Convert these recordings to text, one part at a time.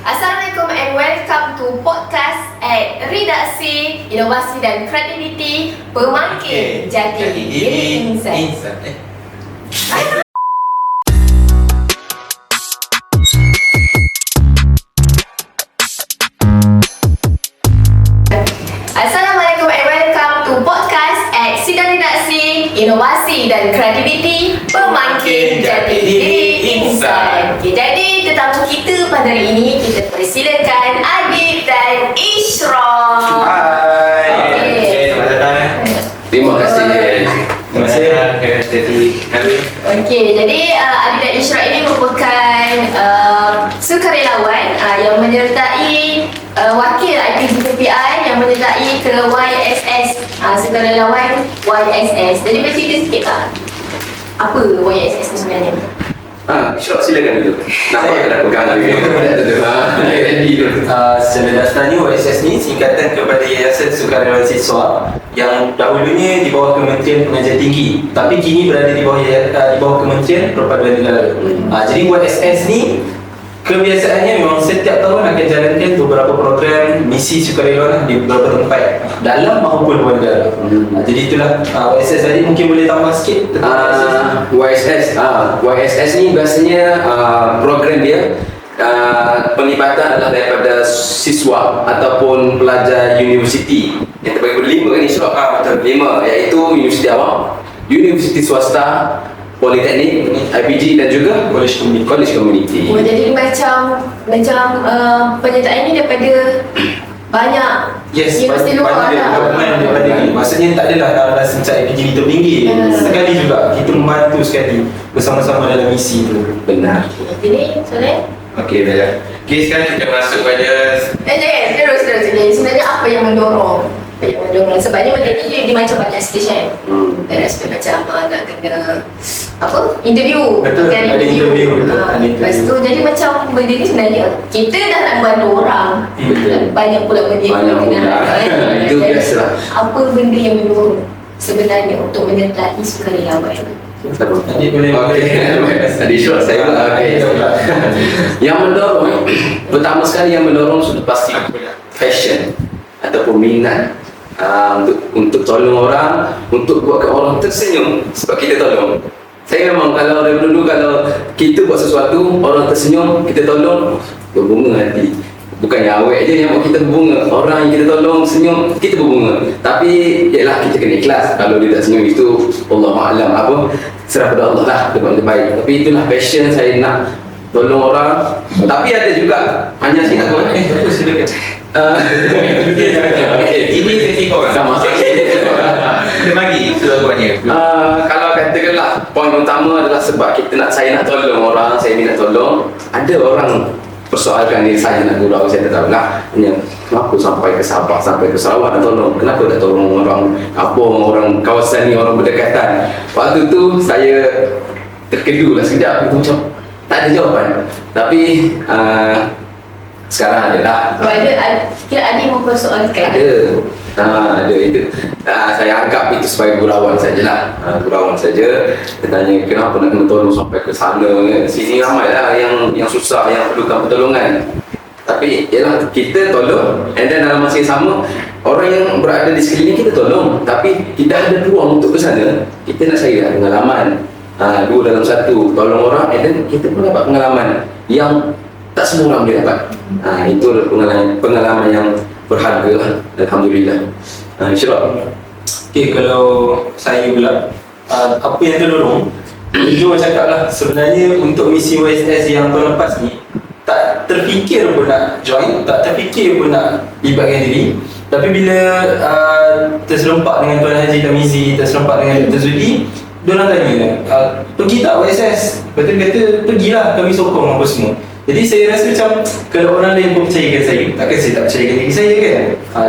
Assalamualaikum and welcome to podcast Redaksi, Inovasi dan Kreativiti Pemangkin Jati Diri Insan. Assalamualaikum and welcome to podcast Sidang Redaksi, Inovasi dan Kreativiti Pemangkin Jati Diri Insan. Okay, jadi tetamu kita pada hari ini, kita persilakan Adib dan Ishraq. Hai. Okay. Selamat datang. Terima kasih. Terima kasih. Okey, jadi Adib dan Ishraq ini merupakan sukarelawan yang menyertai wakil IPG KPI yang menyertai ke YSS, sukarelawan YSS. Jadi bercerita sikit tak? Apa YSS ni sebenarnya? Syok silakan dulu. Nampak dah pegang lagi. Secara dasarnya YSS ni singkatan kepada Yayasan Sukarelawan Siswa yang dahulunya di bawah Kementerian Pengajian Tinggi, tapi kini berada di bawah Kementerian Perpaduan Negara. Jadi YSS ni kebiasaannya memang setiap tahun akan jalankan beberapa program misi sukarelawan di beberapa tempat dalam maupun luar negara. Jadi itulah YSS tadi, mungkin boleh tambah sikit tentang YSS ni biasanya program dia penglibatan adalah daripada siswa ataupun pelajar universiti yang terbagi 5 kan Ishraq? Betul, 5, iaitu universiti awam, universiti swasta, politeknik, IPG dan juga college community. Oh, jadi macam penyertaan ini daripada banyak universiti luar lah. Maksudnya tak adalah rasa macam IPG tertinggi. Sekali juga kita membantu sekali bersama-sama dalam misi tu. Benar. Jadi, Soleh? Okey, dah. Okey, sekarang kita masuk pada Jangan, terus. Jadi, sebenarnya apa yang mendorong? Sebabnya benda ni dia macam banyak stage kan. Dan rasa macam nak kena interview. Betul, kan, ada interview. Lepas tu jadi macam benda ni sebenarnya kita dah nak bantu orang. Banyak pula benda yang kita nak. Itu biasalah. Apa benda yang mendorong sebenarnya untuk menyertai sukarelawan? Nanti boleh. Tadi Ishraq saya pula. Yang mendorong, pertama sekali yang mendorong sudah pasti passion ataupun minat untuk tolong orang, untuk buatkan orang tersenyum sebab kita tolong. Saya memang kalau dari dulu kalau kita buat sesuatu orang tersenyum, kita tolong, berbunga hati. Bukannya awet je yang buat kita berbunga, orang yang kita tolong senyum, kita berbunga. Tapi ialah kita kena ikhlas. Kalau dia tak senyum itu Allah ma'alam apa, serah pada Allah lah, dia buat terbaik. Tapi itulah passion saya nak tolong orang. Tapi ada juga hanya saya nak buat silakan. ini sesi kau kan? Sama. Kita bagi jawapannya. Kalau katakanlah poin utama adalah sebab saya nak tolong orang, saya minat tolong. Ada orang persoalkan ni, saya nak gurau, saya tak tahu lah. Kenapa sampai ke Sabah, sampai ke Sarawak nak tolong? Kenapa tak tolong orang kampung, orang kawasan ni, orang berdekatan? Waktu tu saya terkedu lah sekejap, macam tak ada jawapan. Tapi sekarang ada lah. Kira Adi mempersoalkan. Ada itu. Saya anggap itu sebagai gurauan sajalah. Gurauan saja. Dia tanya kenapa nak kena tolong sampai ke sana kan. Sini ramai lah yang susah, yang perlukan pertolongan. Tapi ialah kita tolong, and then dalam masa yang sama orang yang berada di sekeliling kita tolong. Tapi kita ada peluang untuk ke sana. Kita nak cari pengalaman. Dua dalam satu, tolong orang, and then kita pun dapat pengalaman yang tak semua orang boleh dapat. Itu pengalaman yang berharga lah. Alhamdulillah. Ishraq. Okay, kalau saya pula apa yang terdorong, jujur cakap lah, sebenarnya untuk misi YSS yang tahun lepas ni tak terfikir pun nak join, tak terfikir pun nak libatkan diri. Tapi bila terserempak dengan Tuan Haji Tamizi, terserempak dengan Dr. Zudi, diorang tanya, pergi tak YSS? Betul kata, pergilah, kami sokong apa semua. Jadi saya rasa macam kalau orang lain pun percayakan saya, takkan saya tak percayakan diri saya kan.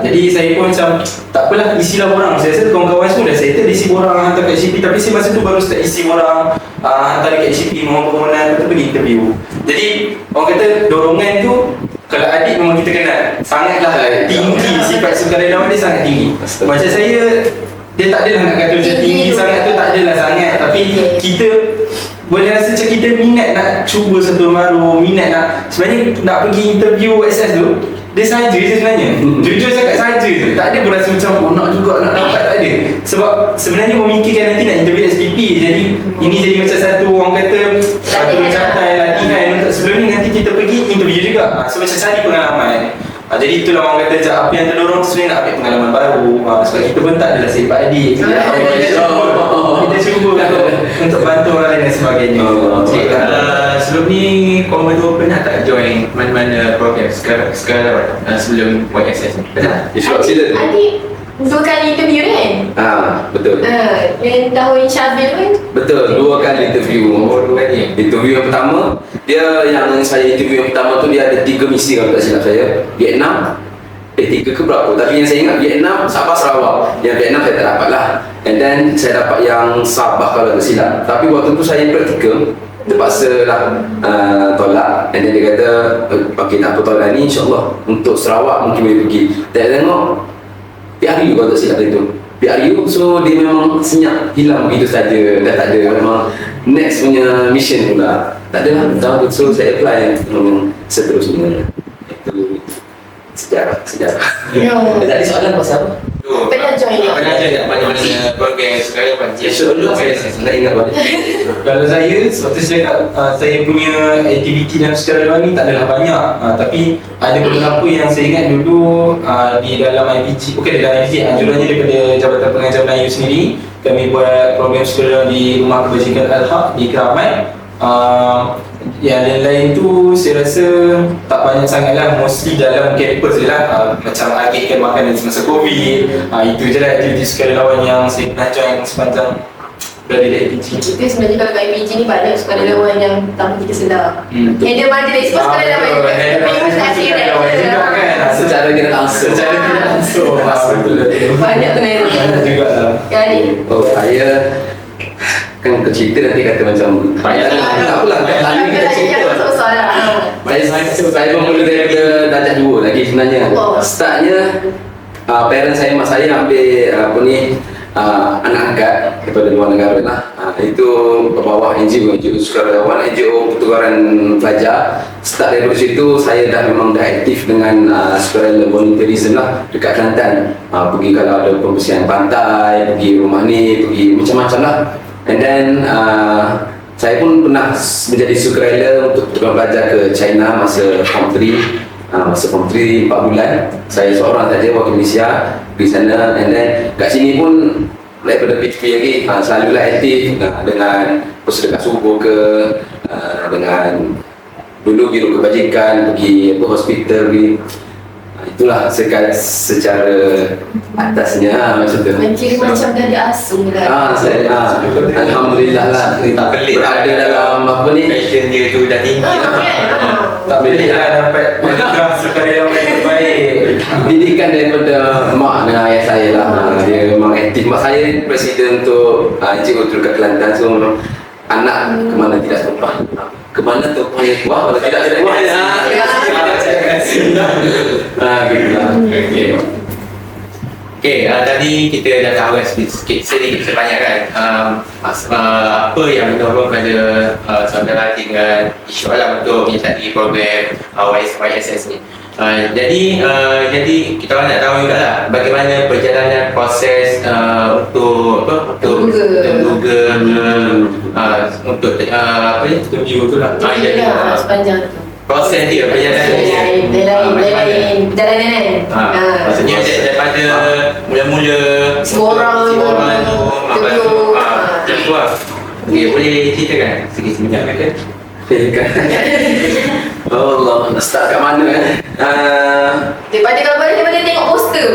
Jadi saya pun macam tak apalah, isilah orang. Saya rasa kawan-kawan semua dah settle isi orang hantar kat ICP, tapi saya masa tu baru start isi orang, hantar kat ICP, mohon permohonan, lepas tu pergi interview. Jadi orang kata dorongan tu, kalau adik memang kita kenal, sangatlah tinggi, sifat sukarelawan dia sangat tinggi. Macam saya, dia tak adalah nak kata macam tinggi sangat tu, tak adalah sangat. Tapi kita boleh rasa macam kita minat nak cuba satu baru, minat nak sebenarnya nak pergi interview SS tu dia saja je sebenarnya. Jujur cakap saja je. Tak ada berasa macam nak juga nak dapat, tak ada. Sebab sebenarnya memikirkan nanti nak interview SPP. Jadi ini jadi macam satu orang kata satu catai latihan untuk sebelum ni nanti kita pergi interview juga. So macam cari pengalaman. Jadi itulah orang kata macam apa yang terdorong sebenarnya nak ambil pengalaman baru. Sebab kita pun tak adalah sepak adik. Kita cuba untuk bantu orang lain dan sebagainya. Cik, sebelum ni korang berdua pernah tak join mana-mana program sekarang sebelum YSS ni? Pernah? Ishraq sila. Adik 2 kali interview kan? Betul. Yang tahun Syabil kan? Betul, 2 kali interview. Oh, 2 kali. Interview yang pertama, yang saya interview yang pertama tu dia ada 3 misi kalau tak silap saya. Vietnam, 3 ke berapa? Tapi yang saya ingat Vietnam, Sabah, Sarawak. Yang Vietnam saya tak dapat lah. And then saya dapat yang Sabah kalau tak silap. Tapi waktu tu saya praktikal, terpaksa lah tolak. And then dia kata, okay tak apa tolak ni, insyaAllah untuk Sarawak mungkin boleh pergi. Tengok PRU kalau tak silap itu. PRU, so dia memang senyap, hilang begitu saja. Dah tak ada, memang next punya mission pula. Tak ada lah, tahu. So saya apply seterusnya. Itu sejarah. Tadi soalan pasal apa? Pernah join tak? Pernah join tak mana-mana program sekarang Sebelum saya tak ingat balik. Kalau saya, sebab tu saya cakap saya punya aktiviti dalam sukarelawan ni tak adalah banyak, tapi ada beberapa yang saya ingat dulu di dalam IPG, bukan dalam IPG, anjurannya daripada Jabatan Pengajar Melayu sendiri. Kami buat program sukarelawan di Rumah Kebajikan Al-Haq di Keramat. Yang lain-lain tu saya rasa tak banyak sangat lah, mostly dalam campus je lah. Macam agihkan makanan semasa COVID, itu je lah aktiviti sukarelawan yang saya pernah join sepanjang berada di IPG. Kita sebenarnya kalau kat IPG ni banyak sukarelawan yang tanpa kita sedar. Handle mana dia sebab sukarelawan juga. Tapi mesti akhirat Secara tidak langsung. banyak kena juga lah. Ya ni. Oh, saya kan cerita nanti kata macam banyak tak apalah, tadi kita cerita. Saya bermula daripada darjah 2 lagi sebenarnya. Startnya parents saya, mak saya ambil anak angkat daripada luar negara lah. Itu ke bawah NGO sukarelawan, NGO pertukaran pelajar. Start dari situ saya memang dah aktif dengan sukarelawan volunteerism lah dekat Kelantan. Pergi kalau ada pembersihan pantai, pergi rumah ni, pergi macam-macam lah. And then saya pun pernah menjadi sukarela untuk pertukaran pelajar ke China masa Form 3. Masa Form 3 4 bulan. Saya seorang saja wakil Malaysia pergi sana. And then kat sini pun daripada PHP lagi selalulah aktif dengan persedekah subuh ke, dengan dulu biro kebajikan, pergi hospital pergi. Itulah secara atasnya macam tu. Menciri macam dah diasung dah. Saya alhamdulillah lah berada dalam apa ni, passion dia tu dah tinggi lah. Tak boleh lah dapat sukarelawan yang terbaik. Didikan daripada mak dan ayah saya lah. Dia memang aktif. Mak saya presiden untuk NGO dekat Kelantan. So anak kemana tidak tumpah, kemana tumpahnya tuah, kalau tidak ada tuahnya. Okay, tadi kita dah tahu sedikit sebanyak kan apa yang mendorong pada saudara dengan Ishraq lah untuk menyertai program YSS ni. Jadi kita orang nak tahu juga lah bagaimana perjalanan proses untuk Interview tu lah. Sepanjang tu. proses dia, perjalanan dia. Perjalanan. Maksudnya daripada mula-mula Semua orang tu macam tu lah. Okay, boleh ceritakan sikit sebanyak kan? Allah, nak start kat mana Daripada gambar daripada tengok poster.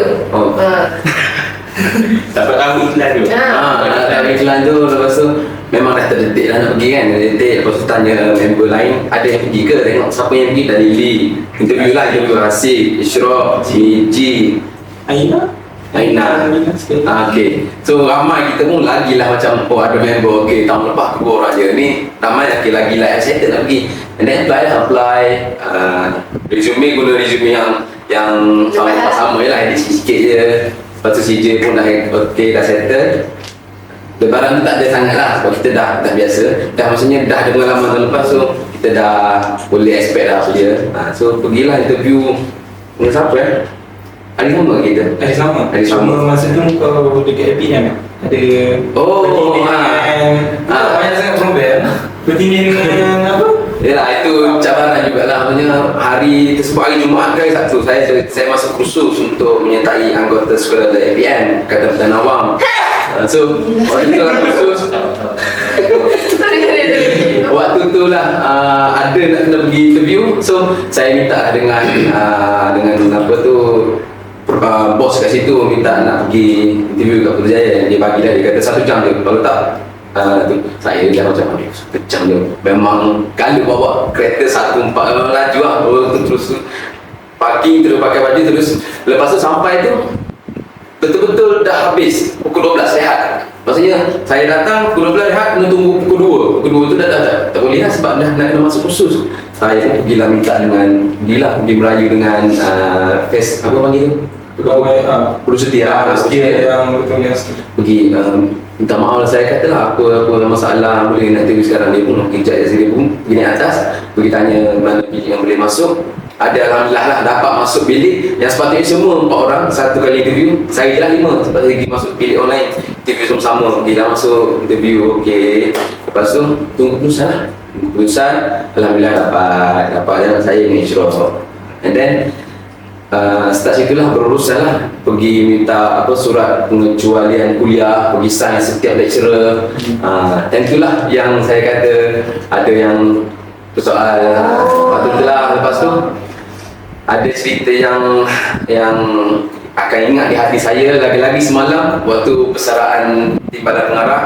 Dapat tahu iklan tu. nak tahu iklan tu. Lepas tu memang dah terdetik lah nak pergi kan. Terdetik, lepas tu tanya member lain ada yang pergi ke, tengok siapa yang pergi. Dari Lily interview lah, interview Hasib, Ishraq, Ji, Aina. okay. So ramai kita pun lagilah macam ada member. Okay, tahun lepas ke orang je ni ramai lagi lah excited nak pergi. And then apply resume, guna resume yang sama je lah, edit sikit je. Lepas tu CJ pun dah okay, dah settle. Barang tu tak ada sangat lah sebab kita dah biasa. Dah maksudnya dah ada pengalaman tahun lepas, so kita dah boleh expect lah apa dia. So pergilah interview dengan siapa Hari sama kita? Hari sama. Masa tu kau dekat APM ada Oh, banyak sangat program. Bertindih dengan apa? Yalah, itu cabaran jugalah. Maksudnya hari tersebut hari Jumaat ke Sabtu saya masuk kursus untuk menyertai anggota sekolah dari APM Kata Petang Awam. So waktu itu lah kursus. Waktu tu lah ada nak kena pergi interview. So saya minta dengan apa tu bos kat situ minta nak pergi interview kat Putrajaya. Dia bagi dah, dia kata 1 jam je. Kalau tak tu saya dah macam ni kejam je. Memang kalau bawa kereta 1.4 laju lah, terus parking, terus pakai baju, terus lepas tu sampai tu betul-betul dah habis pukul 12 rehat. Maksudnya saya datang pukul 12 rehat, kena tunggu pukul 2. Pukul 2 tu dah tak boleh lah sebab dah nak kena masuk kursus. Saya pun pergilah minta dengan pergi merayu dengan apa panggil tu? Pegawai Perlu setia yang betul yang pergi minta maaf lah. Saya kata lah apa masalah boleh nak interview sekarang. Dia pun kejap je, dia pun pergi naik atas pergi tanya mana bilik yang boleh masuk. Ada alhamdulillah lah dapat masuk bilik yang sepatutnya semua 4 orang satu kali interview. Saya je lah 5 sebab saya pergi masuk bilik online interview sama-sama. Pergi dah masuk interview, okey. Lepas tu tunggu keputusan lah. Keputusan alhamdulillah dapat dan saya dengan Isyraf. And then start situlah berurusan lah pergi minta surat pengecualian kuliah, pergi sign setiap lecturer. Tentulah yang saya kata ada yang persoal. Lepas tu ada cerita yang akan ingat di hati saya lagi-lagi semalam waktu persaraan di Badan Pengarah.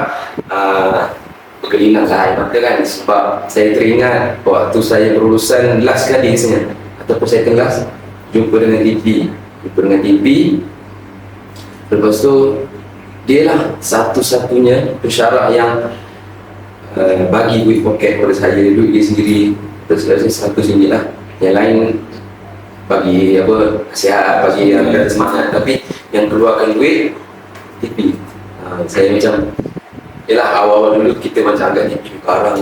Berkelinang lah air mata kan sebab saya teringat waktu saya berurusan last kali sebenarnya ataupun saya kelas jumpa dengan TP. Lepas tu dia lah satu-satunya pensyarah yang bagi duit poket pada saya, duit dia sendiri. Terus saya RM100 lah. Yang lain bagi nasihat, bagi yang kata semangat. Tapi yang keluarkan duit TP. Saya macam yelah awal-awal dulu kita macam agak TP karang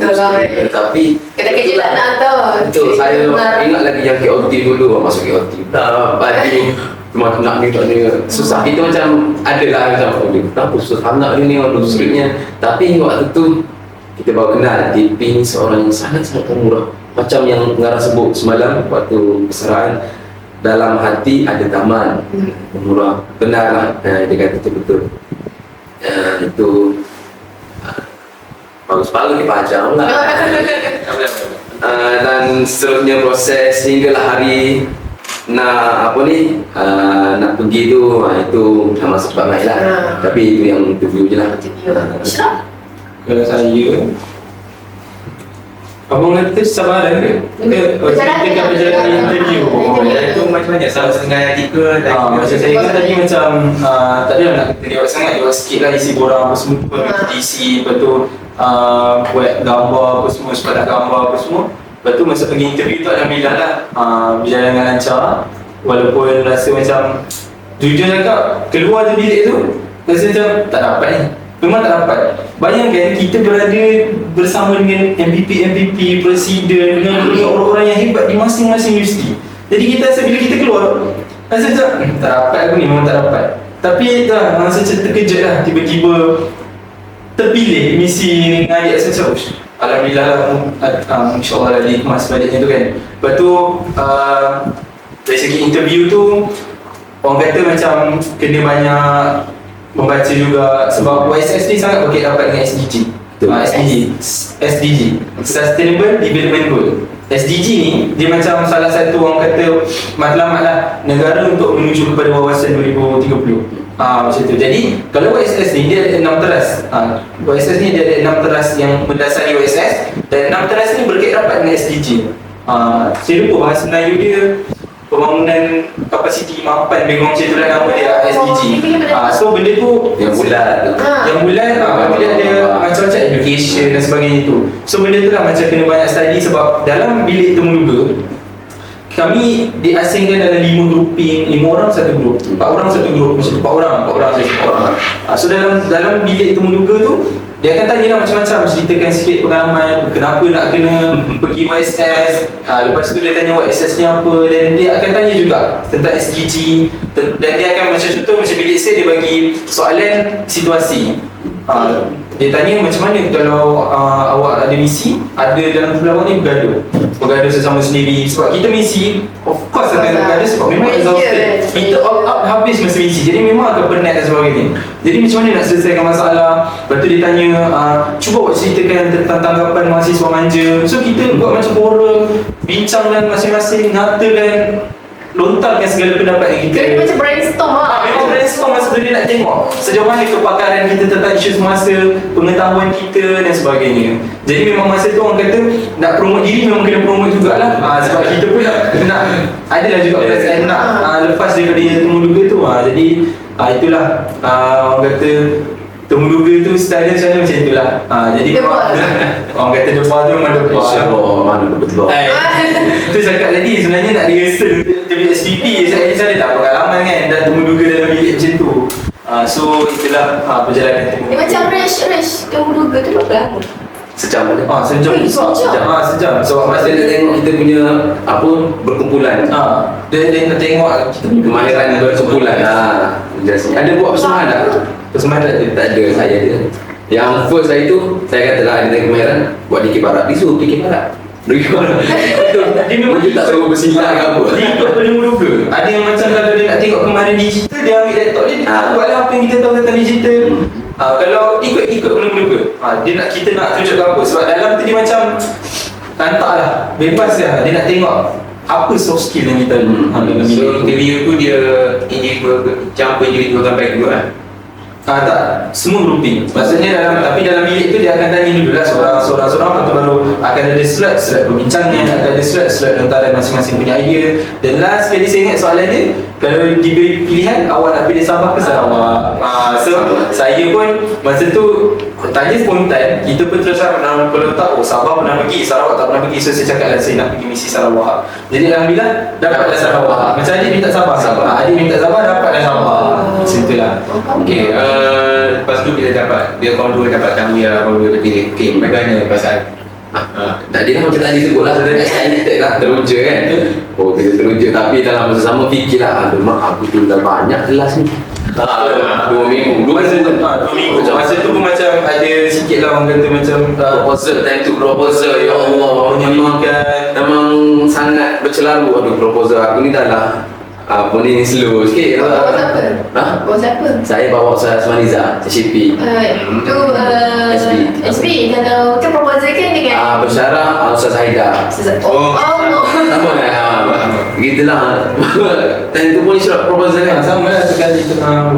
tapi kena kerja tak nak tau. betul, saya ingat lagi yang KOT dulu, masuk KOT tak baju cuma nak ni tak ni susah. Kita macam ada lah macam kenapa susah nak ni orang sulitnya. Tapi waktu tu kita baru kenal TP ni seorang yang sangat-sangat murah. Macam yang pengarah sebut semalam waktu persaraan, dalam hati ada taman. Murah, benar lah. Dia kata betul. Itu bagus-bagus dipajang lah. Dan seterusnya proses hinggalah hari nak nak pergi tu, itu dah masuk sebab baik lah. Tapi itu yang interview je lah. Kalau saya abang kata sabaran ke? Ketika perjalanan interview Itu macam-macam salah setengah etika macam saya kan tadi macam tak adalah nak terlibat sangat, lewat sikit lah isi borang apa semua, isi, lepas tu buat gambar apa semua, sepadan gambar apa semua. Lepas tu masa pergi interview tu alhamdulillah lah berjalan dengan lancar. Walaupun rasa macam jujur cakap keluar tu bilik tu rasa macam tak dapat ni. Memang tak dapat. Bayangkan kita berada bersama dengan MVP, presiden, dengan orang-orang yang hebat di masing-masing universiti. Jadi kita rasa bila kita keluar rasa macam tak dapat aku ni, memang tak dapat. Tapi dah rasa macam terkejut lah tiba-tiba terpilih misi dengan adik rasa macam alhamdulillah lah, insyaAllah dah dikemas baliknya tu kan. Lepas tu dari segi interview tu orang kata macam kena banyak membaca juga sebab YSS ni sangat okey dapat dengan SDG. SDG Sustainable Development Goal. SDG ni dia macam salah satu orang kata matlamat lah negara untuk menuju kepada wawasan 2030. Macam tu. Jadi kalau YSS ni dia ada 6 teras. YSS ni dia ada 6 teras yang mendasari YSS dan 6 teras ni berkait rapat dengan SDG. Saya lupa bahasa Melayu dia pembangunan kapasiti mampan background macam tu lah nama dia SDG. So benda tu Yang bulat dia ada macam-macam education dan sebagainya tu. So benda tu lah macam kena banyak study sebab dalam bilik temu luga kami diasingkan dalam 5 grouping, 5 orang satu grup, 4 orang satu grup, macam tu 4 orang. So dalam bilik temu duga tu, dia akan tanya lah macam-macam, ceritakan sikit pengalaman, kenapa nak kena pergi YSS, lepas tu dia tanya YSS ni apa, dan dia akan tanya juga tentang SDG, dan dia akan macam contoh, macam bilik saya dia bagi soalan situasi. Dia tanya macam mana kalau awak ada misi, ada dalam kumpulan awak ni bergaduh sesama sendiri. Sebab kita misi, of course akan bergaduh sebab memang exhausted. Kita all out habis masa misi, jadi memang akan penat dan sebagainya. Jadi macam mana nak selesaikan masalah. Lepas tu dia tanya, cuba awak ceritakan tentang tanggapan mahasiswa manja. So kita buat macam forum, bincang dan masing-masing nyatakan, lontarkan segala pendapat yang kita. Kira macam brainstorm lah. Memang brainstorm masa tu dia nak tengok sejauh mana kepakaran kita tentang isu semasa, pengetahuan kita dan sebagainya. Jadi memang masa tu orang kata nak promote diri memang kena promote jugalah. Sebab kita pun nak adalah juga perasaan nak lepas daripada temu duga tu. Jadi itulah orang kata temu duga tu style dia macam itulah. Jadi orang kata depan tu memang depan. InsyaAllah mana betul. Itu cakap tadi sebenarnya nak rehearsal untuk SPP. Saya dah pengalaman kan, dah temu duga dalam bilik macam tu. So itulah perjalanan temu duga. Macam Resh temu duga tu berapa lama? Sejam mana? Sejam. Sejam. So Masa dia tengok kita punya apa berkumpulan. Dia nak tengok kita punya Kemahiran berkumpulan. Ada buat persembahan tak? Persembahan Tak ada, saya ada. Yang first hari tu, saya kata lah ada kemahiran buat dikir barat. Dia suruh dikir barat. Dia memang tak suruh bersilat ke apa. Dia ikut penemu duga. Ada yang macam kalau dia nak tengok kemarin digital, dia ambil laptop dia, buatlah apa yang kita tahu tentang digital. Kalau ikut penemu duga, kita nak tunjukkan apa. Sebab dalam tu dia macam lantak lah, bebas lah. Dia nak tengok apa soft skill yang kita So interview tu dia campur individual sampai dulu kan? Tak, semua grouping. Maksudnya tapi dalam bilik tu dia akan tanya dulu lah seorang-seorang, lepas tu baru akan ada slot perbincangan, akan ada slot lontaran masing-masing punya idea. Dan last kali saya ingat soalan dia, kalau diberi pilihan awak nak pilih Sabah ke Sarawak. So saya pun masa tu tanya spontan, kita pun terus kalau tahu Sabah pernah pergi, Sarawak tak pernah pergi. So saya cakap lah saya nak pergi misi Sarawak. Jadi alhamdulillah dapatlah Sarawak. Macam adik minta Sabah. Adik minta Sabah, dapatlah Sabah. Macam itulah. Okay, lepas tu bila korang dua dapat tanggungjawab, korang dua terpilih. Okay, bagaimana perasaan? Tadi lah macam tadi sebut lah, sebenarnya excited lah, teruja kan. Kita teruja, tapi dalam masa sama fikir lah, aduh mak aku tu dah banyak kelas ni. 2 minggu. Masa tu pun macam ada sikit lah orang kata macam Proposal, time to proposal, ya Allah. Memang sangat bercelaru. Aduh proposal aku ni dah lah apa ni slow sikit. Bawa siapa? Bawa siapa? Saya bawa saya Asmaniza, CCP. Itu SB. Kalau kan proposal kan dengan Bersyarah Ustaz Haida. Sama kan? Gitulah. Time tu pun surat proposal kan. sama lah sekali tengah.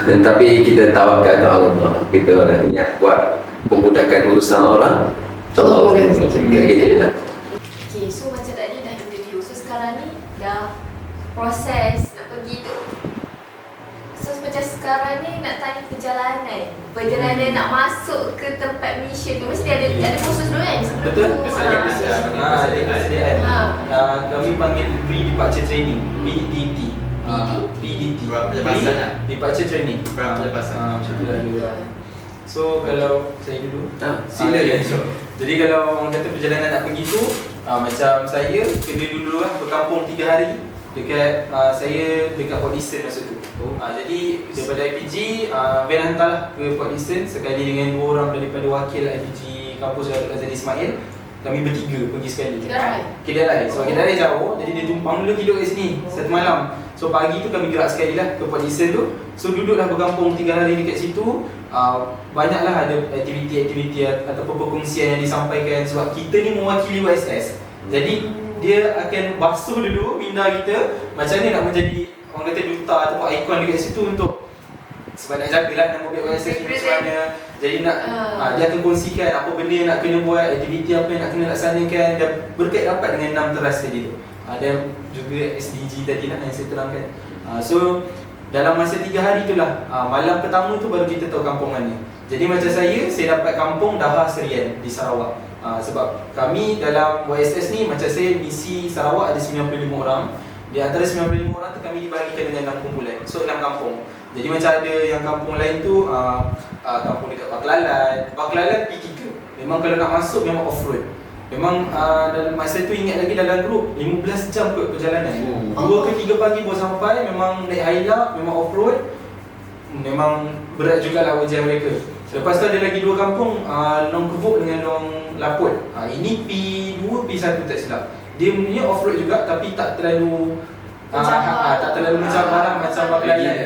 Tapi kita tawakal kepada Allah. Kita orang niat buat memudahkan urusan orang. Allah gitu lah. Okay, so macam tadi dah interview. So sekarang ni dah proses nak pergi tu. So macam sekarang ni nak tanya perjalanan nak masuk ke tempat mission tu mesti ada proses dulu kan? Betul? Persediaan. Kami panggil pre-departure training, PDT. PDT. Pelepasan lah. Departure training. Pelepasan. Macam tu lah dulu. So kalau saya dulu, Sila ya. Jadi kalau orang kata perjalanan nak pergi tu, macam saya kena dulu lah berkampung 3 hari dekat saya dekat Port Dickson masa tu. Jadi daripada IPG van hantar lah ke Port Dickson sekali dengan 2 orang daripada wakil IPG kampus Datuk Azadi Ismail. Kami bertiga pergi sekali. Kedarai. Sebab Kedarai jauh, jadi dia tumpang dulu tidur kat sini satu malam. So pagi tu kami gerak sekali lah ke Port Dickson tu. So duduklah berkampung 3 hari dekat situ. Banyaklah ada aktiviti-aktiviti ataupun perkongsian yang disampaikan sebab kita ni mewakili YSS. Jadi dia akan basuh dulu minda kita macam ni nak menjadi orang kata duta ataupun ikon dekat situ untuk sebab nak jagalah nama baik YSS ni macam mana. Jadi nak dia akan kongsikan apa benda yang nak kena buat, aktiviti apa yang nak kena laksanakan dan berkait rapat dengan 6 teras tadi tu. Dan juga SDG tadi lah yang saya terangkan. So dalam masa 3 hari itulah malam pertama tu baru kita tahu kampung mana. Jadi macam saya dapat kampung Daha Serian di Sarawak. Sebab kami dalam YSS ni, macam saya misi Sarawak ada 95 orang. Di antara 95 orang tu kami dibahagikan dengan 6 kumpulan. So 6 kampung. Jadi macam ada yang kampung lain tu kampung dekat Baklalan. Baklalan P3. Memang kalau nak masuk memang off-road. Memang dalam masa tu ingat lagi dalam grup 15 jam kot perjalanan. 2 ke 3 pagi baru sampai. Memang naik highlight, memang off-road. Memang berat jugalah ujian mereka. Lepas tu ada lagi 2 kampung, Long Kebuk dengan Long Laput. Ini P2, P1 tak silap. Dia punya off-road juga tapi tak terlalu tak terlalu mencabar macam Baklalan.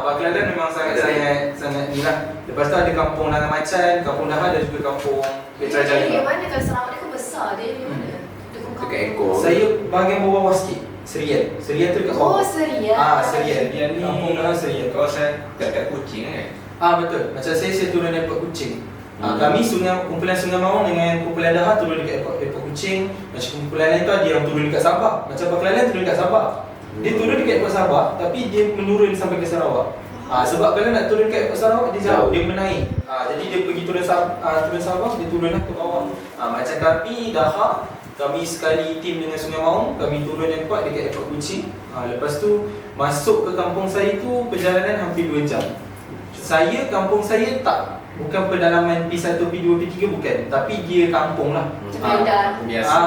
Baklalan memang sangat ni lah. Lepas tu ada kampung Nangan Macan, kampung Dahar dan juga kampung Petra Dia Jaya. mana kalau Sarawak dia kan besar, dia di mana? Dekat ekor. Saya bahagian bawah sikit, Serian. Serian tu dekat bawah. Oh, Serian. Serian. Dia ni Kampung Dahar Serian. kawasan dekat Kuching kan? Betul. Macam saya turun airport Kuching. Kami kumpulan Sungai Mawang dengan kumpulan Dahar turun dekat airport Kuching. Macam kumpulan lain tu ada yang turun dekat Sabah. Macam Baklalan turun dekat Sabah. Dia turun dekat airport Sabah tapi dia menurun sampai ke Sarawak. Sebab kalau nak turun dekat airport Sarawak dia jauh, dia menaik. Jadi dia pergi turun Sabah, dia turun ke bawah. Macam kami Dahar, kami sekali tim dengan Sungai Mawang, kami turun airport dekat airport Kuching. Lepas tu masuk ke kampung saya tu perjalanan hampir 2 jam. Kampung saya bukan pedalaman P1, P2, P3 bukan. Tapi dia kampung lah. Sepeda.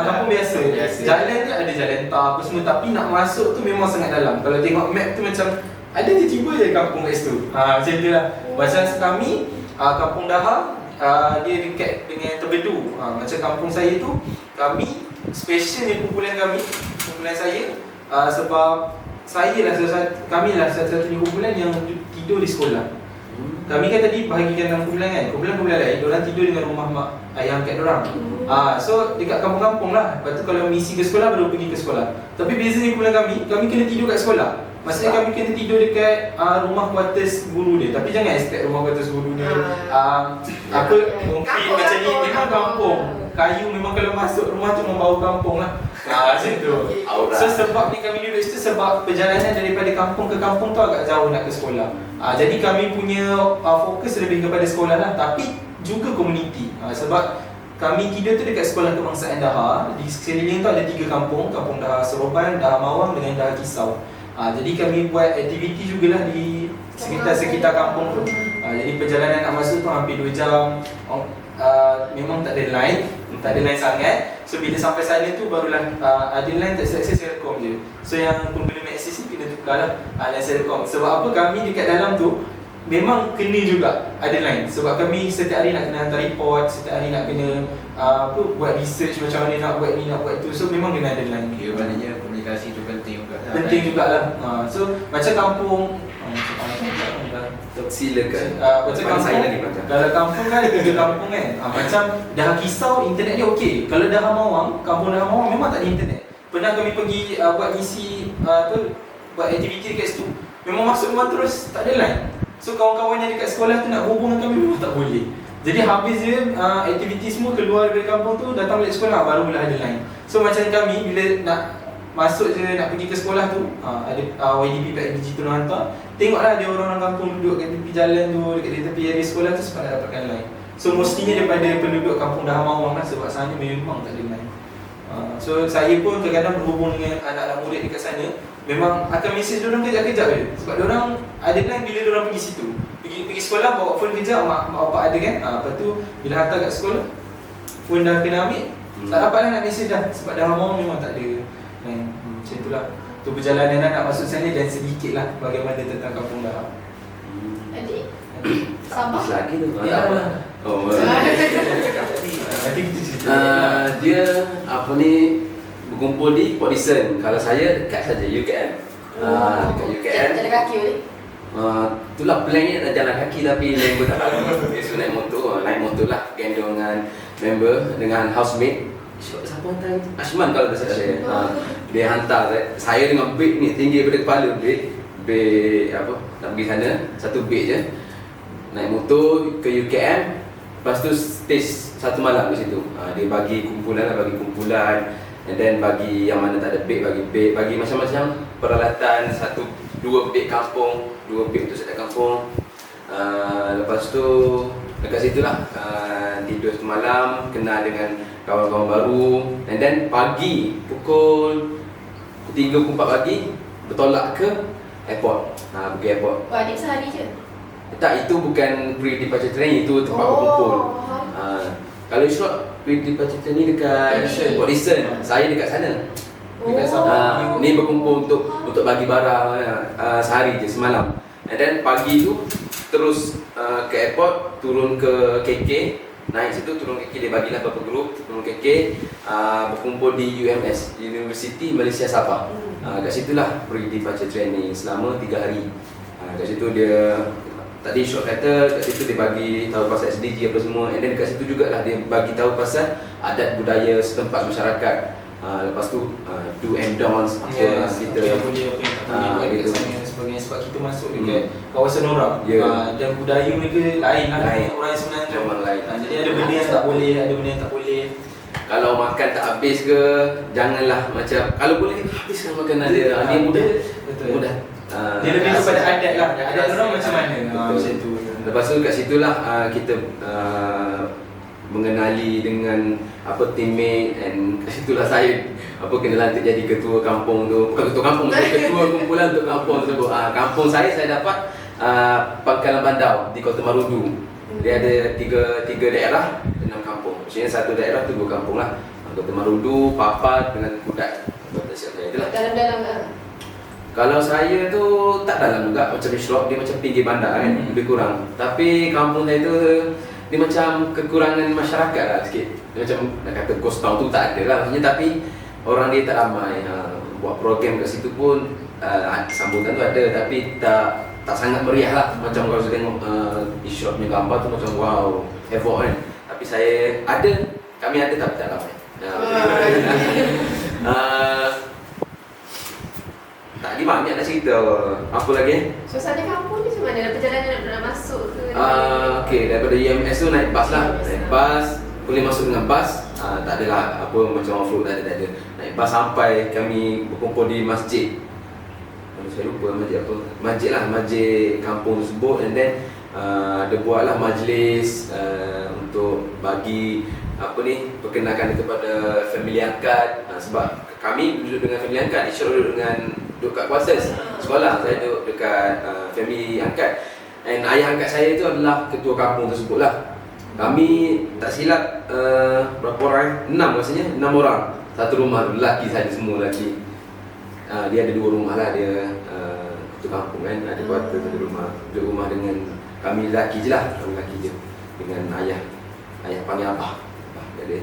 Kampung biasa. Jalan dia ada jalan tar apa semua. Tapi nak masuk tu memang sangat dalam. Kalau tengok map tu macam ada tiba-tiba je kampung kat situ. Macam tu lah. Macam kami, kampung Dahar, dia dekat dengan Terbedu. Macam kampung saya tu, kami specialnya kumpulan saya, sebab kami lah satu-satunya kumpulan yang tidur di sekolah. Kami kan tadi bahagikan 6 kumpulan kan. Kumpulan lain, diorang tidur dengan rumah mak ayah angkat diorang. So dekat kampung-kampung lah. Lepas tu kalau misi ke sekolah baru pergi ke sekolah. Tapi bezanya kumpulan kami kena tidur kat sekolah. Maksudnya kami kena tidur dekat rumah quarters guru dia. Tapi jangan expect rumah quarters guru dia mungkin macam ni. Memang kampung. Kayu memang kalau masuk rumah tu membau kampung lah. Macam tu. So sebab ni kami duduk situ sebab perjalanan daripada kampung ke kampung tu agak jauh nak ke sekolah. Jadi kami punya fokus lebih kepada sekolah lah. Tapi juga komuniti. Sebab kami tidur tu dekat Sekolah Kebangsaan Dahar. Di sekeliling tu ada 3 kampung. Kampung Dahar Seroban, Dahar Mawang dengan Dahar Kisau. Jadi kami buat aktiviti jugalah di sekitar kampung tu. Jadi perjalanan nak masuk tu hampir 2 jam. Memang tak ada line sangat. So bila sampai sana tu barulah ada line tak silap saya Selcom je. So yang pengguna Maxis ni kena tukar lah line Selcom. Sebab apa, kami dekat dalam tu memang kena juga ada line. Sebab kami setiap hari nak kena hantar report, setiap hari nak kena buat research macam mana nak buat ni, nak buat tu. So memang kena ada line. Maknanya komunikasi tu penting juga. Penting jugalah. So macam kampung Silakan. macam kampung, saya lagi macam. kalau kampung kan ada 3 kampung kan. Macam Dahar Kisau internet dia okey. Kalau Dahar Mawang, kampung Dahar Mawang memang tak ada internet. Pernah kami pergi buat misi buat aktiviti dekat situ. Memang masuk rumah terus tak ada line. So kawan-kawan yang dekat sekolah tu nak hubung dengan kami memang tak boleh. Jadi habis je aktiviti semua keluar dari kampung tu, datang balik sekolah barulah ada line. So macam kami bila nak masuk je nak pergi ke sekolah tu, ada YDP PAKDG tu nak hantar. Tengoklah ada orang-orang kampung duduk kat tepi jalan tu, dekat tepi area sekolah tu sebab nak dapatkan line. So mestinya daripada penduduk kampung Dahar Mawang lah sebab sana memang tak ada line. So saya pun kadang-kadang berhubung dengan anak-anak murid dekat sana. Memang akan mesej diorang kejap-kejap je. Sebab diorang ada line bila diorang pergi situ. Pergi sekolah bawa phone kejap, mak bapak ada kan. Lepas tu bila hantar kat sekolah, phone dah kena ambil, tak dapat lah nak mesej dah. Sebab Dahar Mawang memang tak ada line. Macam itulah. Tu perjalanan nak masuk sana dan sedikit lah bagaimana tentang kampung Dahar. Adik? Sabah? Lagi tu. Ya Allah. Oh. Nanti kita cerita. Dia apa ni berkumpul di Port Dickson. Kalau saya dekat saja UKM. Dekat UKM. Jalan kaki boleh? Itulah plannya nak jalan kaki tapi member tak tahu. Biasa naik motor lah gendong dengan member dengan housemate. Siapa hantar itu? Ashman kalau tak salah saya. Dia hantar saya dengan beg ni tinggi daripada kepala beg apa nak pergi sana satu beg je. Naik motor ke UKM. Lepas tu stage 1 malam di situ. Dia bagi kumpulan and then bagi yang mana tak ada beg bagi macam-macam peralatan 1-2 beg kampung, 2 beg untuk setiap kampung. Lepas tu dekat situlah tidur semalam, kenal dengan kawan-kawan baru, and then pagi pukul 3 pukul 4 pagi bertolak ke airport. Pergi airport. Wah, dia sehari je. Tak, itu bukan pre-departure training, itu tempat berkumpul. Kalau Ishraq pre-departure training dekat Port Dickson, saya dekat sana. Dekat sana. Ni berkumpul untuk bagi barang sehari je, semalam. And then pagi tu terus ke airport, turun ke KK, naik situ, turun KK, dia bagilah beberapa grup, turun KK, berkumpul di UMS, University Malaysia Sabah. Kat situlah pre-departure training selama 3 hari. Kat situ dia, tadi Syok kata, kat situ dia bagi tahu pasal SDG apa semua, and then kat situ jugalah dia bagi tahu pasal adat budaya setempat masyarakat. Lepas tu do and don'ts, apa kita yang boleh, apa yang tak boleh buat dekat gitu. sana dan sebagainya, sebab kita masuk dekat kawasan orang. Ya. Dan budaya mereka lain lah Lain. dengan orang yang sebenarnya. Orang lain. Jadi ada benda yang tak boleh, ada benda yang tak boleh. Kalau makan tak habis ke, janganlah macam, kalau boleh habiskan makanan dia. Dia mudah. Betul. Mudah. Dia lebih kepada adat lah. Adat Adat orang macam mana. Betul. Macam tu. Lepas tu kat situlah kita mengenali dengan apa teammate, and kat situlah saya kenalan untuk jadi ketua kampung tu. Bukan ketua kampung, ketua kumpulan untuk kampung tersebut. Kampung saya dapat Pangkalan Bandau di Kota Marudu. Dia ada tiga daerah, 6 kampung. Maksudnya satu daerah tu 2 kampung lah. Kota Marudu, Papat dengan Kudat. Kota siap saya itulah. Dalam-dalam kan? Kalau saya tu tak dalam juga, macam Ishraq, dia macam pinggir bandar kan, lebih kurang. Tapi kampung saya tu dia macam kekurangan masyarakat lah sikit. Dia macam nak kata ghost town tu tak ada lah maksudnya, tapi orang dia tak ramai. Buat program kat situ pun sambutan tu ada, tapi tak sangat meriah lah. Macam kalau saya tengok Ishraq punya gambar tu macam wow, effort kan. Tapi kami ada tapi tak ramai. Tadi banyak nak cerita. Apa lagi? Suasana kampung ni macam mana? Perjalanan nak masuk ke? Okay, daripada UMS tu naik bas lah. Naik bas, boleh masuk dengan bas. Tak adalah apa macam off-road, tak ada. Naik bas sampai kami berkumpul di masjid. Saya lupa masjid apa. Masjid kampung tersebut, and then dia buatlah majlis untuk bagi perkenalkan kepada family angkat. Sebab kami duduk dengan family angkat, Ishraq duduk kat Kuarses sekolah, saya duduk dekat family angkat, and ayah angkat saya itu adalah ketua kampung tersebut lah. Kami tak silap berapa orang? 6 rasanya, 6 orang. Satu rumah, lelaki saja, semua lelaki. Dia ada 2 rumah lah, dia ketua kampung kan, ada kuarter, ada rumah. Duduk rumah dengan kami lelaki je lah, kami lelaki je, dengan ayah panggil abah dia.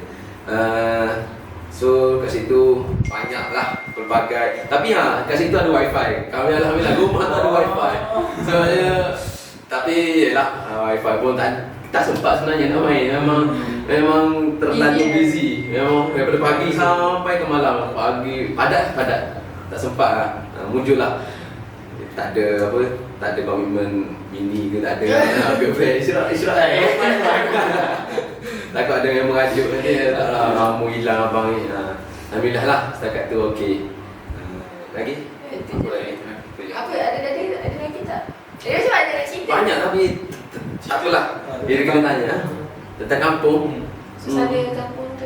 So kat situ banyaklah pelbagai, tapi kat situ ada wifi. Kami alhamdulillah rumah tu ada wifi. Tapi yelah, wifi pun tak sempat sebenarnya nak main. Memang terlalu busy. Memang daripada pagi sampai ke malam. Pagi padat. Tak sempat lah. Muncul lah. Tak ada komitmen bini ke, tak ada. Girlfriend Ishraq takut ada yang merajuk nanti, tak lah, kamu hilang abang ni. Alhamdulillah lah, setakat tu okey. Lagi? Apa lagi? Apa, ada lagi tak? Dia macam mana nak cerita? Banyak tapi tak apalah. Bila kena tanya tentang kampung. Suasana kampung tu.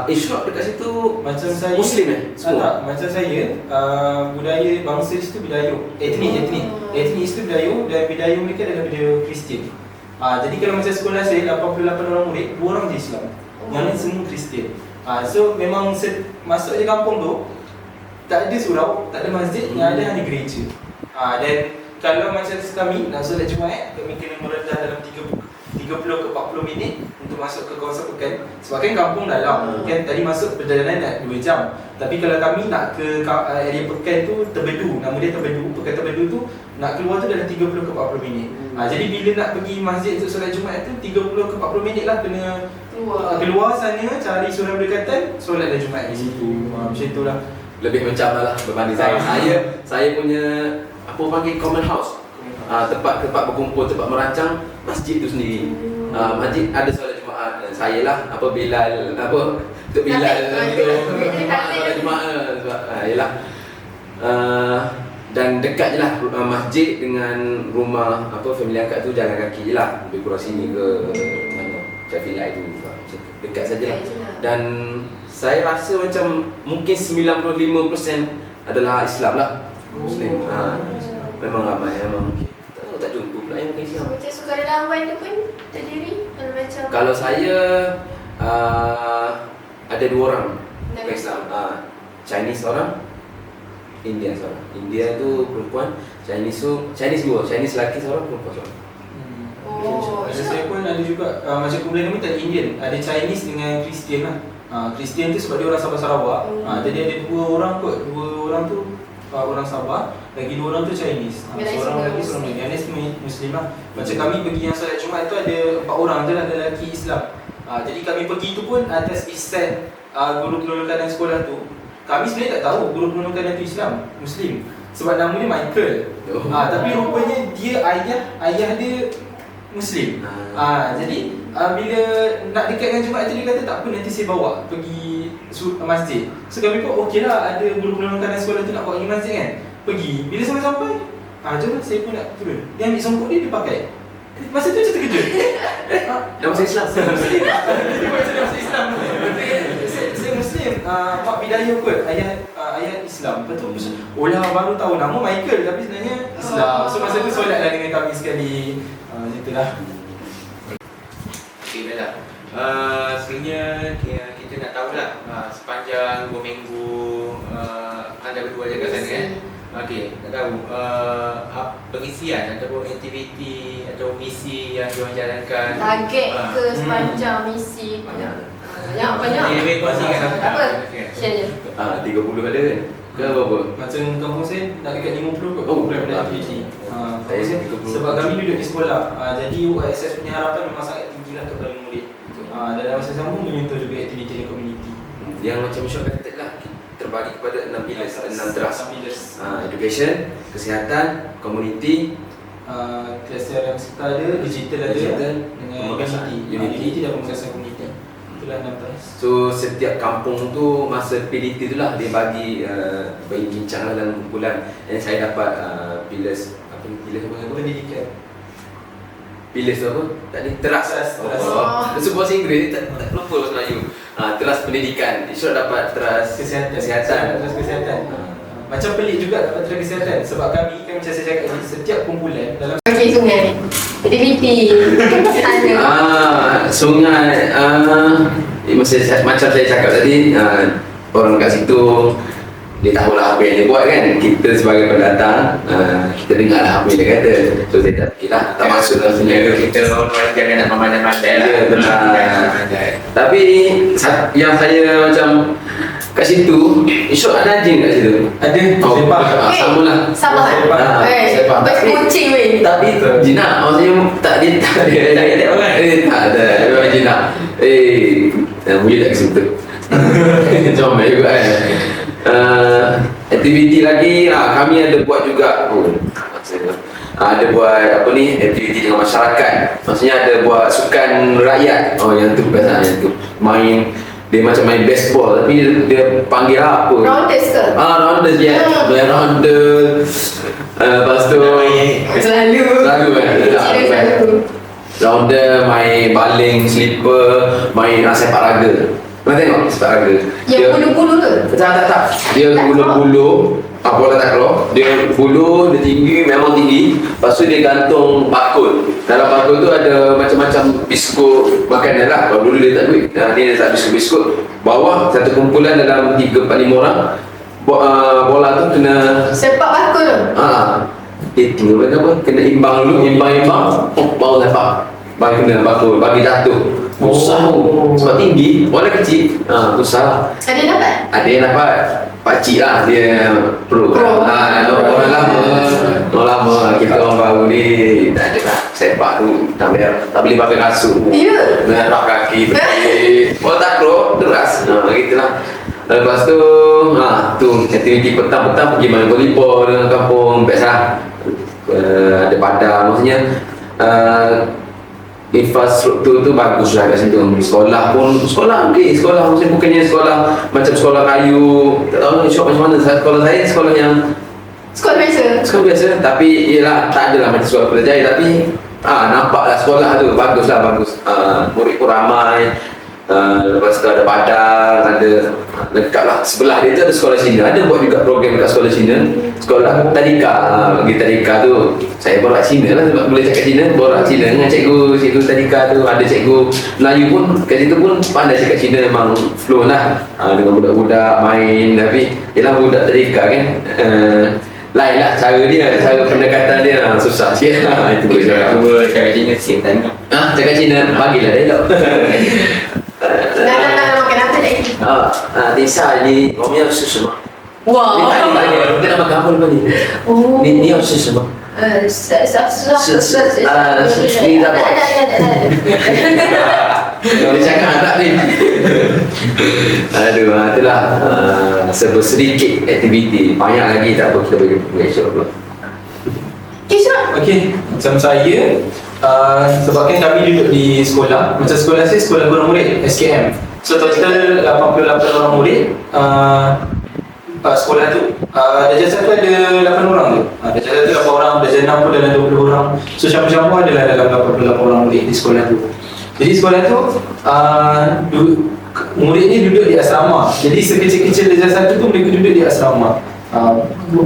Ishraq dekat situ Macam saya Muslim semua? Tak, macam saya budaya bangsa di situ Bidayu. Etnik itu Bidayu, dan Bidayu mereka adalah Bidayu Kristian. Jadi kalau macam sekolah saya 88 orang murid, 2 orang je Islam. Yang lain semua Kristian. So memang masuk je kampung tu, tak ada surau, tak ada masjid, yang ada hanya gereja. Dan kalau macam kami nak solat Jumaat, kami kena merendah dalam 30 ke 40 minit untuk masuk ke kawasan pekan. Sebab kan kampung dalam, kan tadi masuk perjalanan nak 2 jam. Tapi kalau kami nak ke area pekan tu, Terbedu, nama dia Terbedu, pekan Terbedu tu nak keluar tu dalam 30 ke 40 minit. Jadi bila nak pergi masjid untuk solat Jumaat tu 30 ke 40 minit lah, kena keluar sana, cari surau berdekatan, solatlah Jumaat di situ. Macam itulah. lebih mencabar lah berbanding saya punya apa panggil common house. Tempat berkumpul, tempat merancang masjid tu sendiri. Masjid ada solat Jumaat, dan saya lah Bilal untuk Bilal solat Jumaat sebab yalah Dan dekat je lah masjid dengan rumah family akak tu jalan kaki je lah. Lebih kurang sini ke mana Jafilah itu. Dekat saja lah. Dan saya rasa macam mungkin 95% adalah Islam lah. Muslim. Memang ramai memang. Tak jumpa pula yang bukan Islam. Macam sukarelawan tu pun terdiri macam. Kalau saya ada 2 orang bukan Islam. Chinese orang, India seorang. India tu perempuan, Chinese 2, Chinese lelaki seorang, perempuan seorang. Oh, Macam saya pun ada juga macam kumpulan kami tak ada Indian, ada Chinese dengan Kristian lah. Kristian tu sebab dia orang Sabah Sarawak. Jadi ada 2 orang kot, 2 orang tu orang Sabah, lagi 2 orang tu Chinese. Seorang lagi seorang Melayu. Yang ni Muslim lah. Macam kami pergi yang solat Jumaat tu ada 4 orang je lah lelaki Islam. Jadi kami pergi tu pun atas ihsan guru penolong sekolah tu. Kami sebenarnya tak tahu guru penolong tu Islam, Muslim. Sebab nama dia Michael. Tapi rupanya dia ayah dia Muslim. Jadi bila nak dekatkan Jumaat tu dia kata tak apa, nanti saya bawa pergi masjid. So kami pun okey lah, ada guru penolong sekolah tu nak bawa pergi masjid kan. Pergi. Bila sampai jom saya pun nak turun. Dia ambil songkok dia pakai. Masa tu macam terkejut. Dah masuk Islam. Muslim. Dia macam dah masuk Islam. Saya Muslim. Mak bidayah kot. Ayah Islam. Lepas tu lah baru tahu nama Michael tapi sebenarnya Islam. So masa tu solat lah dengan kami sekali. Itulah. Okay, baiklah. Sebenarnya kita nak tahu lah sepanjang 2 minggu anda berdua jaga sana kan. Okey, nak tahu pengisian ataupun aktiviti atau misi yang diorang jalankan. Target ke sepanjang misi? Banyak. Banyak. Lebih kongsikan Apa? Share je. 30 ada kan? Ke berapa? Macam kampung saya nak dekat 50 kot. Oh, program dan aktiviti. Saya 30. Sebab kami duduk di sekolah. Jadi UISS punya harapan memang sangat tinggi lah kepada murid. Dan dalam masa sama menyentuh juga aktiviti di komuniti. Yang macam Syok kata lah, terbagi kepada 6 pillars, 6 trust. Education, kesihatan, community, Kluster yang kita ada, digital ada, dengan unity dan pemekasan komuniti. Itulah 6 trust. So setiap kampung tu masa PDT tu lah dia bagi bincang lah dalam kumpulan. Dan saya dapat pillars apa? Pendidikan. Pillars tu apa? Tadi trust. Sebab bahasa Inggeris tak lupa bahasa Melayu. Trust pendidikan. Syok dapat trust kesihatan. Trust kesihatan. Macam pelik juga dapat trust kesihatan sebab kami kan macam saya cakap tadi, setiap kumpulan dalam Okey, sungai. Aktiviti. Sungai macam saya cakap tadi, orang kat situ dia tahulah apa yang dia buat kan. Kita sebagai pendatang, kita dengar lah apa yang dia kata. So saya tak fikirlah, tak masuk dalam sungai. Kita orang jangan nak memandai-mandai lah. Ya, benar. Tapi yang saya macam kat situ, Isyok ada anjing kat situ? ada Sepak. Sama lah. Sama kan? Sepak. Macam kucing weh. Tapi jinak, maksudnya tak dia tak ada orang. Tak ada, memang jinak. Boleh tak kesentuh? Comel juga kan. Aktiviti lagi, kami ada buat juga. Ada buat apa ni, aktiviti dengan masyarakat. Maksudnya ada buat sukan rakyat. Yang tu biasa yang tu. Dia macam main baseball tapi dia panggil apa? Rounders ke? Rounders je. Main rounders. Lepas tu Selalu kan. Rounder, main baling, slipper, main sepak raga. Pernah tengok sepak raga? Yang bulu-bulu tu? Tak. Dia bulu-bulu. Bola tak keluar. Dia bulu, dia tinggi, memang tinggi. Lepas tu dia gantung bakul. Dalam bakul tu ada macam-macam biskut makanan lah. Kalau dulu dia tak duit, dia letak biskut-biskut. Bawah satu kumpulan dalam 3-4-5 orang. Bola tu kena Sepak bakul tu? tinggal apa? Kena imbang dulu, imbang. Baru sepak. Bagi kena bakul, bagi jatuh. Susah. Sebab tinggi, bola kecil. Susah. Ada yang dapat? Ada yang dapat. Pakcik lah, dia pro. Orang lama. Kita orang baru ni tak ada lah. Sepak tu tak boleh pakai kasut. Ya. Merah kaki berdiri. Bola tak keluar, deras. Gitulah. Lepas tu, tu aktiviti petang-petang pergi main volleyball dengan kampung. Best lah. Ada padang, maksudnya infrastruktur tu bagus lah kat situ. Sekolah okey. Sekolah bukannya sekolah macam sekolah kayu. Tak tahu Syok macam mana. Sekolah saya sekolah yang Sekolah biasa. Sekolah biasa, tapi yelah tak adalah macam sekolah Pelajai, tapi nampaklah sekolah tu bagus. Murid pun ramai. Lepas tu ada padang, ada dekat lah sebelah dia tu ada sekolah Cina, ada buat juga program dekat sekolah Cina, sekolah tadika. Bagi tadika tu saya borak Cina lah sebab boleh cakap Cina, borak Cina dengan cikgu tadika tu. Ada cikgu Melayu pun kat situ pun pandai cakap Cina, memang flow lah dengan budak-budak main. Tapi yelah budak tadika kan lain lah cara dia, cara pendekatan dia susah sikit itu boleh cakap. Cuba cakap Cina sikit tadi. Cakap Cina, bagilah dia jawab. Nak makan apa lagi? 等一下，我们要吃什么？ Wow. 你跟他们刚问你， Oh. 你要吃什么？ ni dah buat. Dia cakap anak ni. Aduh, itulah sedikit aktiviti. Banyak lagi tak apa kita bagi pengajar pula. Okey, macam saya sebabkan kami duduk di sekolah, macam sekolah saya sekolah guru murid SKM. So total 88 orang murid sekolah tu. Darjah 1 ada 8 orang tu. Darjah 1 8 orang, darjah 6 pun dalam 20 orang. So campur-campur adalah dalam 88 orang murid di sekolah tu. Jadi sekolah tu murid ni duduk di asrama. Jadi sekecil-kecil darjah 1 tu mereka duduk di asrama.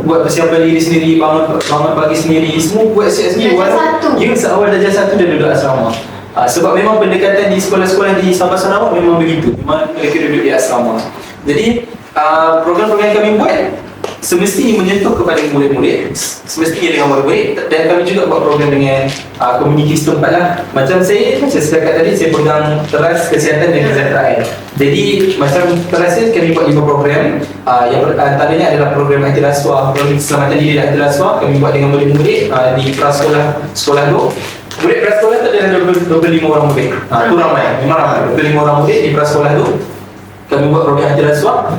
Buat persiapan diri sendiri, bangun pagi sendiri, semua buat siap sendiri. Darjah 1? Ya, seawal darjah 1 dah duduk asrama. Sebab memang pendekatan di sekolah-sekolah di Sabah Sarawak memang begitu. Memang mereka duduk di asrama. Jadi program-program yang kami buat semestinya menyentuh kepada murid-murid, semestinya dengan murid-murid, dan kami juga buat program dengan komuniti setempat lah. Macam saya setakat tadi saya pegang teras kesihatan dan kesejahteraan. Jadi macam teras saya kami buat 5 program. Yang antaranya adalah program anti rasuah, program keselamatan diri dan anti rasuah kami buat dengan murid-murid di prasekolah sekolah tu. Murid prasekolah tu ada 25 orang murid. Tu ramai, memang ramai. 25 orang murid di prasekolah tu. Kami buat program anti rasuah.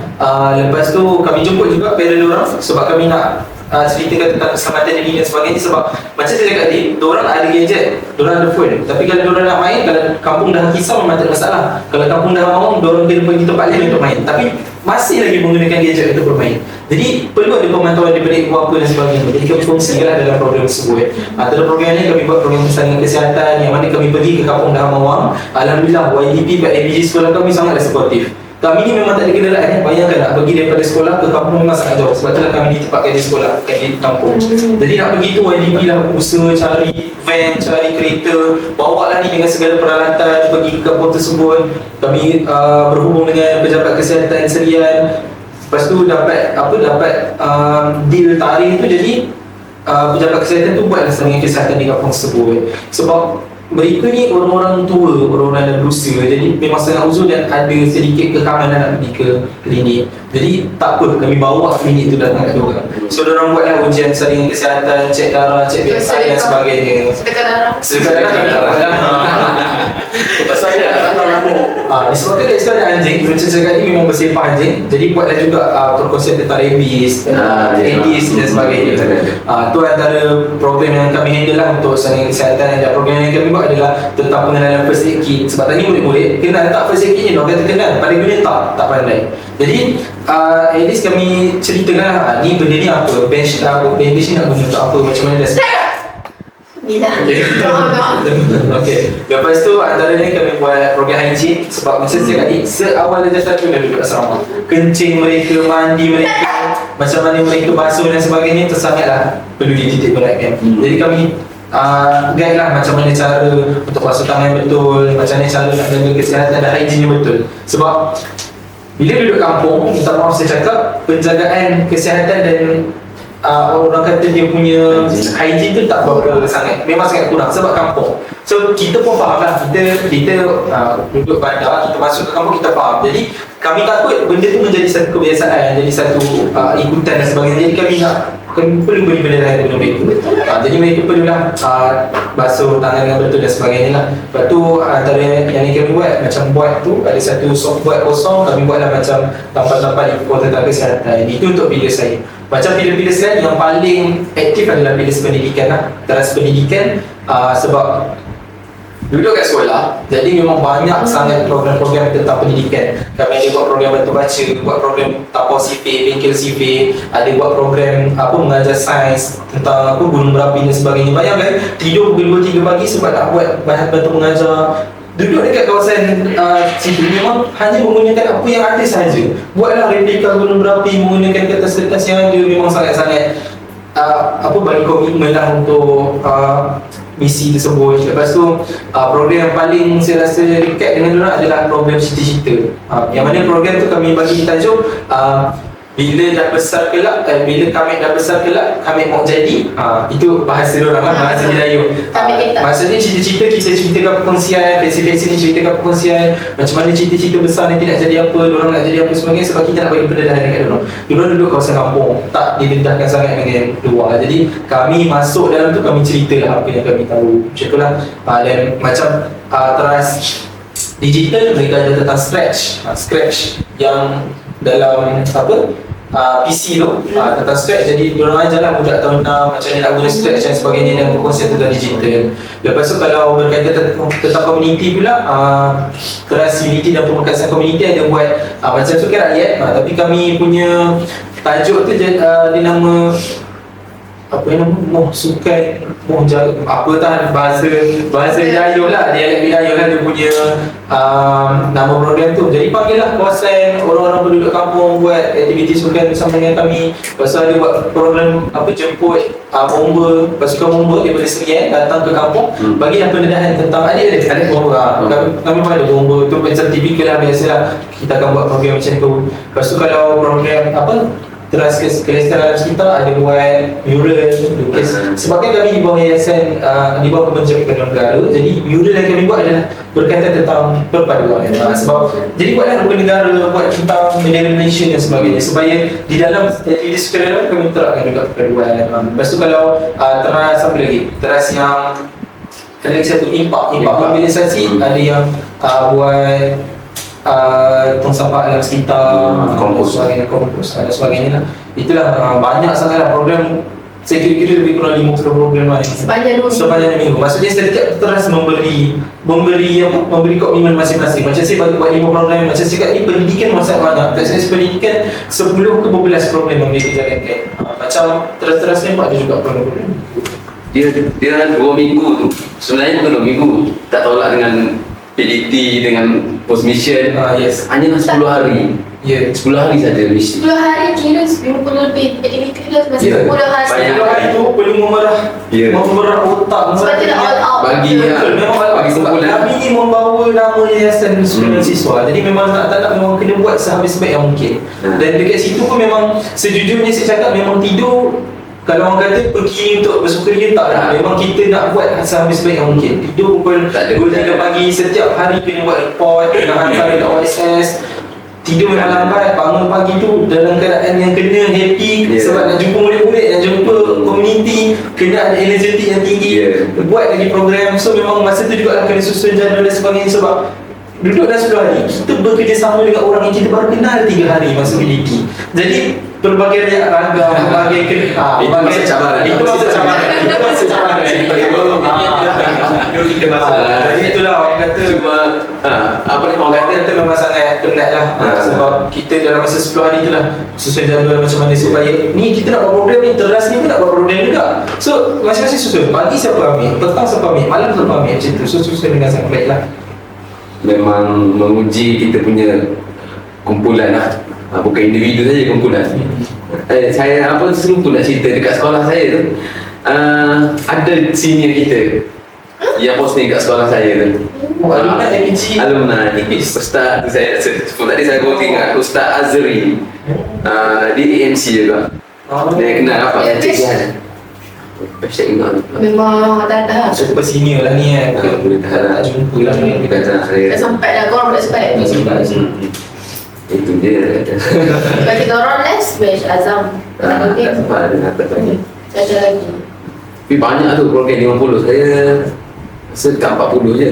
Lepas tu kami jemput juga parent orang sebab kami nak ceritakan tentang keselamatan diri dan sebagainya. Sebab macam saya cakap tadi, diorang ada gadget, diorang ada phone. Tapi kalau diorang nak main, kalau kampung dah kisah memang tak ada masalah. Kalau kampung dah awam, diorang kena pergi tempat lain untuk main. Tapi masih lagi menggunakan gadget untuk bermain. Jadi perlu ada pemantauan daripada ibu bapa dan sebagainya. Jadi kami kongsikanlah dalam program tersebut. Dalam program ni kami buat program persalinan kesihatan yang mana kami pergi ke kampung dah awam. Alhamdulillah YDP Pak ABG sekolah kami sangatlah supportif. Kami ni memang tak ada kenderaan. Bayangkan nak pergi daripada sekolah ke kampung memang sangat jauh. Sebab itulah kami ditempatkan di sekolah, bukan di kampung. Jadi nak pergi tu YDP lah usaha cari van, cari kereta, bawa lah ni dengan segala peralatan pergi ke kampung tersebut. Kami berhubung dengan pejabat kesihatan serian. Lepas tu dapat deal tarikh tu. Jadi pejabat kesihatan tu buatlah serangan kesihatan di kampung tersebut. Sebab mereka ni orang-orang tua, orang-orang yang berusia. Jadi memang sangat uzur dan ada sedikit kekangan nak pergi ke klinik. Jadi tak apa, kami bawa klinik tu datang kat diorang. So diorang buatlah ujian saringan kesihatan, cek darah, cek BMI dan sebagainya. Sedekah darah. Pasal dia tak tahu nama. Disebabkan kat situ ada anjing. Macam cakap ni memang bersepah anjing. Jadi buatlah juga perkongsian tentang rabies, AIDS dan sebagainya. Tu antara program yang kami handle lah untuk saringan kesihatan. Dan program yang kami buat adalah tentang pengenalan first aid kit. Sebab tadi murid-murid kenal tak first aid kit ni, orang kata kenal, pada guna tak pandai. Jadi at least kami ceritakan ni benda ni apa, bench bandage ni nak guna untuk apa, macam mana dah. Bila? Okey. Lepas tu antaranya kami buat program hygiene. Sebab macam saya tadi, seawal darjah 1 dah duduk asrama. Kencing mereka, mandi mereka, macam mana mereka basuh dan sebagainya, itu sangatlah perlu dititik beratkan. Jadi kami guide lah macam mana cara untuk basuh tangan betul, macam mana cara nak jaga kesihatan dan hygiene betul. Sebab bila duduk kampung, minta maaf saya cakap, penjagaan kesihatan dan orang kata dia punya hygiene tu tak berapa sangat, memang sangat kurang sebab kampung. So kita pun faham lah, kita duduk bandar, kita masuk ke kampung, kita faham. Jadi kami takut benda tu menjadi satu kebiasaan, jadi satu ikutan dan sebagainya. Jadi kami perlu beri benda lain kepada mereka. Jadi mereka perlulah basuh tangan dengan betul dan sebagainya lah. Lepas tu antara yang kami buat, macam buat tu ada satu softboard kosong, kami buatlah macam tempat-tempat info tentang kesihatan. Itu untuk pilih saya. Macam pilih-pilih sekali yang paling aktif adalah pilih pendidikan lah, teras pendidikan. Sebab duduk kat sekolah, jadi memang banyak sangat program-program tentang pendidikan. Kami ada buat program bantu baca, buat program tapau sifir, bengkel sifir, ada buat program mengajar sains tentang gunung berapi dan sebagainya. Bayangkan tidur pukul 2-3 pagi sebab nak buat bahan bantu mengajar. Duduk dekat kawasan situ memang hanya menggunakan apa yang ada sahaja. Buatlah replika gunung berapi menggunakan kertas-kertas yang ada, memang sangat-sangat bagi komitmen lah untuk misi tersebut. Lepas tu program yang paling saya rasa dekat dengan diorang adalah program cita-cita. Yang mana program tu kami bagi tajuk bila dah besar kelak, bila kami dah besar kelak, kami mau jadi. Itu bahasa diorang lah, bahasa Melayu. Maksudnya cita-cita kita ceritakan perkongsian, pensi-pensi ni ceritakan perkongsian macam mana cita-cita besar nanti nak jadi apa, diorang nak jadi apa sebagainya, sebab kita nak bagi pendedahan dekat diorang. Diorang duduk kawasan kampung, tak didedahkan sangat dengan luar. Jadi kami masuk dalam tu, kami ceritalah apa yang kami tahu. Macam tu lah. Dan macam teras digital, mereka ada tentang Scratch yang dalam PC tu tentang Scratch. Jadi diorang ajarlah budak tahun 6 macam mana nak guna Scratch dan sebagainya dan berkongsi tentang digital. Lepas tu kalau berkaitan tentang community pula, keras unity dan pemekasan community ada buat macam sukan rakyat, tapi kami punya tajuk tu dia nama sukan bahasa Jayu lah, dialek Melayu lah dia punya nama program tu. Jadi panggillah kawasan orang-orang penduduk kampung buat aktiviti sukan bersama dengan kami. Lepas tu ada buat program jemput bomba, pasukan bomba daripada Serian datang ke kampung, bagilah pendedahan tentang ada bomba. Kami pun ada bomba tu, macam typical lah, biasalah kita akan buat program macam tu. Lepas tu kalau program teras kelestarian sekitar, ada buat mural, lukis. Sebabkan kami di bawah yayasan, di bawah Kementerian Perdagangan Negara, jadi mural yang kami buat adalah berkaitan tentang perpaduan. Sebab jadi buatlah ruang negara, buat tentang bendera Malaysia dan sebagainya, supaya di dalam aktiviti sukarela kami terapkan juga perpaduan. Lepas tu kalau teras apa lagi? Teras yang ada lagi satu impak mobilisasi, ada yang buat tong sampah alam sekitar, kompos dan sebagainya lah. Itulah banyak sangatlah program. Saya kira-kira lebih kurang 50 program lah sepanjang 2 minggu. Maksudnya setiap teras memberi komitmen masing-masing. Macam saya bagi buat 5 program, macam saya cakap ni pendidikan sangat banyak. Tak saya pendidikan 10 ke 12 program yang boleh dijalankan. Macam teras-teras ni ada juga program-program. Dia 2 minggu tu sebenarnya bukan 2 minggu, tak tolak dengan PDT dengan post mission. Yes. Hanya 10 hari. Ya, 10 hari saja misi. 10 hari kira 50 lebih aktiviti kita masih 10 hari. 10 hari tu perlu memerah otak. Sebab tu dah all out. Bagi kumpulan. Kami ni membawa nama yayasan sukan siswa. Jadi memang tak memang kena buat sehabis-habis yang mungkin. Dan dekat situ pun memang sejujurnya saya cakap memang tidur. Kalau orang kata pergi untuk bersukaria, tak lah. Memang kita nak buat sehabis-habis yang mungkin. Tidur pukul 2-3 pagi, setiap hari kena buat report, kena hantar dekat OSS. Tidur memang lambat, bangun pagi tu dalam keadaan yang kena happy, sebab nak jumpa murid-murid, nak jumpa community, kena ada energetik yang tinggi, buat lagi program. So memang masa tu juga kena susun jadual dan sebagainya. Sebab duduk dah 10 hari, kita bekerjasama dengan orang yang kita baru kenal 3 hari masa PDT. Jadi pelbagai ragam, pelbagai itu masa cabaran. Jadi itulah orang kata cuma orang kata memang sangat penat lah. Sebab kita dalam masa 10 hari tu lah susun jadual macam mana supaya ni kita nak buat program ni, teras ni pun nak buat program juga. So masing-masing susun, pagi siapa ambil, petang siapa ambil, malam siapa ambil, macam tu. So susun dengan sangat baik lah. Memang menguji kita punya kumpulan lah, bukan individu saja, kumpulan. Saya serupa nak cerita dekat sekolah saya tu, ada senior kita yang posting kat sekolah saya tu. Alumni Ustaz tu, saya tadi saya working kat Ustaz Azri, dia AMC juga. Dia kenal apa? Memang tak super senior lah ni kan. Tak jumpa lah ni. dah sampai dah, korang dah sampai. Itu dia. Bagi dorang next batch Azam. Tak penting. Ada lagi. Tapi banyak tu program 50, saya rasa dekat 40 je.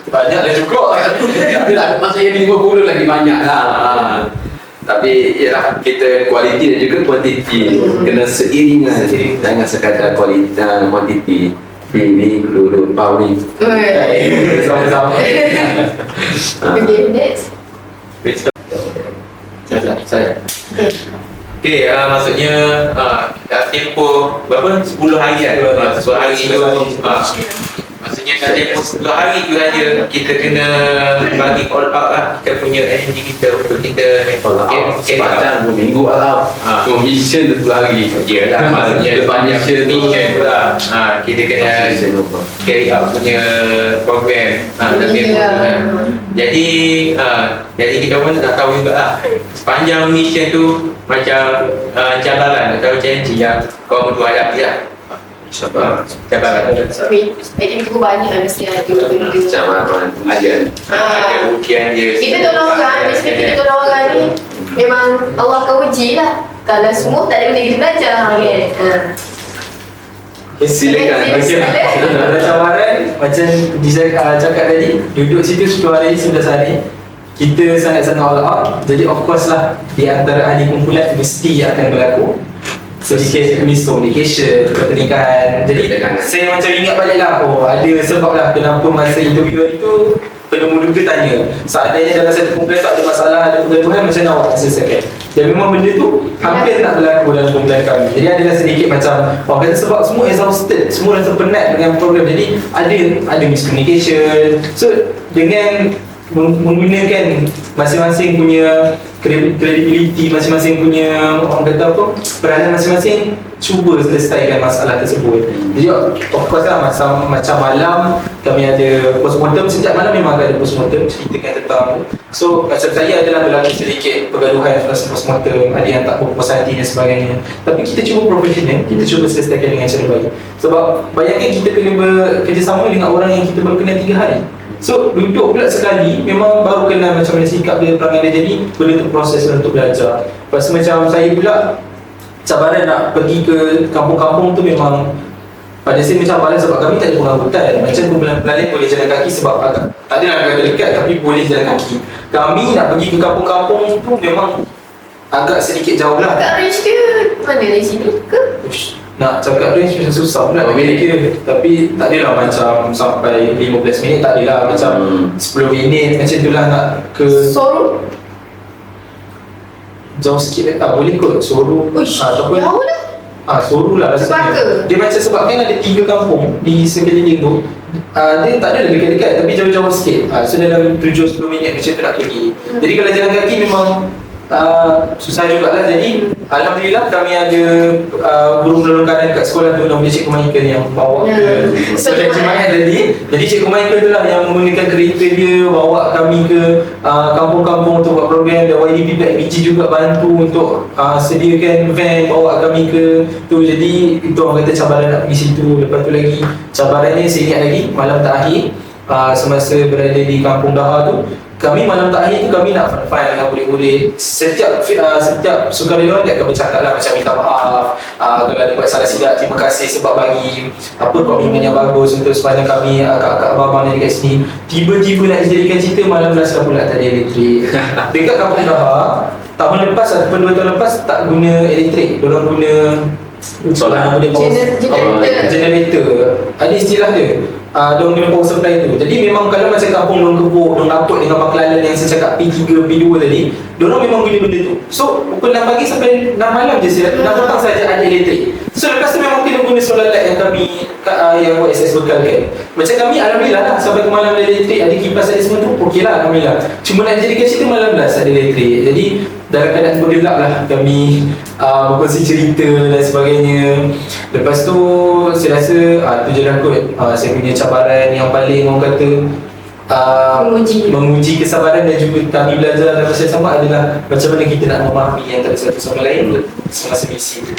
Banyak lah juga. Maksudnya 50 lagi banyak lah. Tapi ialah kita kualiti dan juga kuantiti kena seiringan, jangan sekadar kuantiti. Ini dulu Pau ni. Sama-sama. Okay, next. Saya. Okay, maksudnya dah tempoh berapa? 10 hari kan? 10 hari tu maksudnya dah tempoh 10 hari tu saja kita kena bagi all out lah kita punya energy kita untuk kita Sepanjang 2 minggu lah. Mission tu 10 hari. Yelah, maksudnya Depan mission tu. pula kita kena carry out punya program jadi kita pun dah tahu juga lah sepanjang mission tu macam cabaran atau challenge yang kau perlu hadapi lah cabaran Sorry, aktiviti aku banyak lah mesti ada benda. Cabaran ada. ada ujian dia Kita tolong orang, biasanya kita tolong orang ni memang Allah akan uji lah. Kalau semua tak ada benda kita belajar kan. Silakan. Okey lah. Ada cabaran macam Dija cakap tadi, duduk situ 10 hari 11 hari. Kita sangat-sangat all out. Jadi of course lah di antara ahli kumpulan mesti akan berlaku sedikit miscommunication, pertelingkahan. Jadi saya macam ingat balik lah, ada sebab lah kenapa masa interview hari tu penemu duga tanya seandainya dalam satu kumpulan tak ada masalah, ada pergaduhan, macam mana awak nak selesaikan. Dan memang benda tu hampir tak berlaku dalam kumpulan kami. Jadi adalah sedikit macam orang kata sebab semua exhausted, semua rasa penat dengan program. Jadi ada miscommunication. So dengan menggunakan masing-masing punya credibility, masing-masing punya orang kata apa, peranan masing-masing, cuba selesaikan masalah tersebut. Jadi of course lah macam malam kami ada postmortem, setiap malam memang ada postmortem, ceritakan tentang. So macam saya adalah berlaku sedikit pergaduhan masa postmortem, ada yang tak berpuas hati dan sebagainya. Tapi kita cuba profesional, kita cuba selesaikan dengan cara baik. Sebab bayangkan kita kena bekerjasama dengan orang yang kita baru kenal 3 hari. So duduk pula sekali, memang baru kenal macam mana sikap dia, perangai dia, jadi benda tu proses untuk belajar. Lepas tu macam saya pula cabaran nak pergi ke kampung-kampung tu memang pada saya macam malas sebab kami tak ada pengangkutan. Macam kumpulan lain boleh jalan kaki sebab tak ada nak kata dekat tapi boleh jalan kaki. Kami nak pergi ke kampung-kampung tu memang agak sedikit jauh lah. Kat range dia mana dari sini ke? Nak cakap range macam susah pula kira. Tapi tak adalah macam sampai 15 minit, tak adalah macam 10 minit macam tu lah nak ke Sorong? jauh sikit tak boleh kot Sorong ataupun jauh lah. Sorong lah rasanya. Sebab Dia macam sebab kan ada 3 kampung di sekeliling tu. Dia tak ada dekat-dekat tapi jauh-jauh sikit. So dalam 7-10 minit macam tu nak pergi. Jadi kalau jalan kaki memang susah jugalah. Jadi alhamdulillah kami ada guru penolong kanan kat sekolah tu, namanya Cikgu Michael yang bawa ke solat Jumaat tadi. Jadi Cikgu Michael tu lah yang menggunakan kereta dia bawa kami ke kampung-kampung untuk buat program. Dan YDP Black BG juga bantu untuk sediakan van bawa kami ke tu. Jadi itu orang kata cabaran nak pergi situ. Lepas tu lagi cabarannya saya ingat lagi malam terakhir semasa berada di Kampung Daha tu, kami malam terakhir tu kami nak fun dengan murid-murid. Setiap sukarelawan dia akan bercakap lah macam minta maaf kalau ada buat salah silap, terima kasih sebab bagi komitmen yang bagus untuk sepanjang kami kakak abang yang dekat sini. Tiba-tiba nak dijadikan cerita malam dah pula tak ada elektrik. Dekat Kampung Daha tahun lepas ataupun 2 tahun lepas tak guna elektrik, diorang guna solar, generator. Ada istilah dia. Diorang guna power supply tu. Jadi memang kalau macam kampung Long Kebuk, Long Naput dengan Paklalan yang saya cakap P3, P2 tadi, diorang memang guna benda tu. So pukul 6 pagi sampai 6 malam je 6 petang saja ada elektrik. So lepas tu memang kena guna solar light yang kami yang YSS bekalkan. Macam kami alhamdulillah lah sampai ke malam ada elektrik, ada kipas, ada semua tu okey lah alhamdulillah. Cuma nak jadikan cerita malam belas ada elektrik. Jadi dalam keadaan bergelap lah kami berkongsi cerita dan sebagainya. Lepas tu saya rasa tu je lah kot saya punya cabaran yang paling orang kata menguji kesabaran dan juga kami belajar dalam masa sama adalah macam mana kita nak memahami antara satu sama lain semasa misi tu.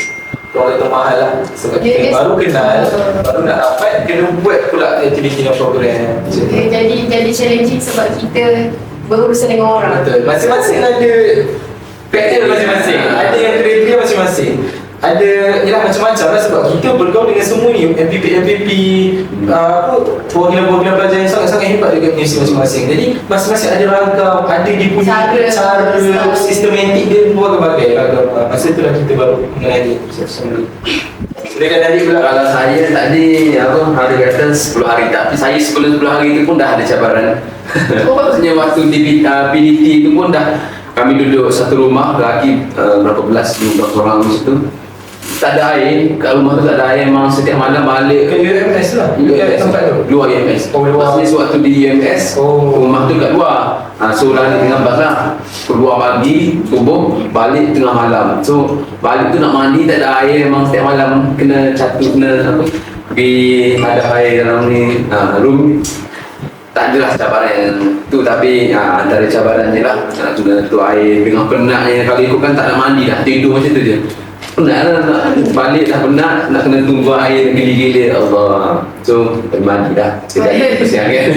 Orang kata mahal lah sebab kita baru kenal, baru nak dapat kena buat pula aktiviti dan program. Jadi challenging sebab kita berurusan dengan orang. Betul, masing-masing ada karakter masing-masing. Ada yang kriteria masing-masing. Ada ialah macam-macam lah sebab kita bergaul dengan semua ni MPP program-program pelajar yang sangat-sangat hebat dekat universiti masing-masing. Jadi masing-masing ada ragam, ada dia punya cara sistematik dia berbagai-bagai ragam. Masa itulah kita baru mengenali satu sama lain. Silakan Nadik pula. Kalau saya tadi apa hari kata 10 hari, tapi saya sebelum 10 hari itu pun dah ada cabaran. Maksudnya waktu di PDT itu pun dah kami duduk satu rumah, lagi berapa belas orang di situ. Tak ada air, kat rumah tu tak ada air, memang setiap malam balik Ke UMS lah. UMS tempat tu. luar UMS. Oh, luar. Maksudnya sewaktu di UMS, rumah tu kat luar. So lari tengah bas lah. Keluar pagi, subuh, balik tengah malam. So balik tu nak mandi tak ada air, memang setiap malam kena catu, kena apa, pergi ada air dalam ni room. Tak adalah cabaran yang tu, tapi antara cabarannya lah nak kena tu air dengan penatnya. Kalau ikutkan tak nak mandi dah, tidur macam tu je. Penat lah, nak balik dah penat, nak kena tunggu air gila-gila, Allah. So kita mandi dah, sekejap bersiang kan.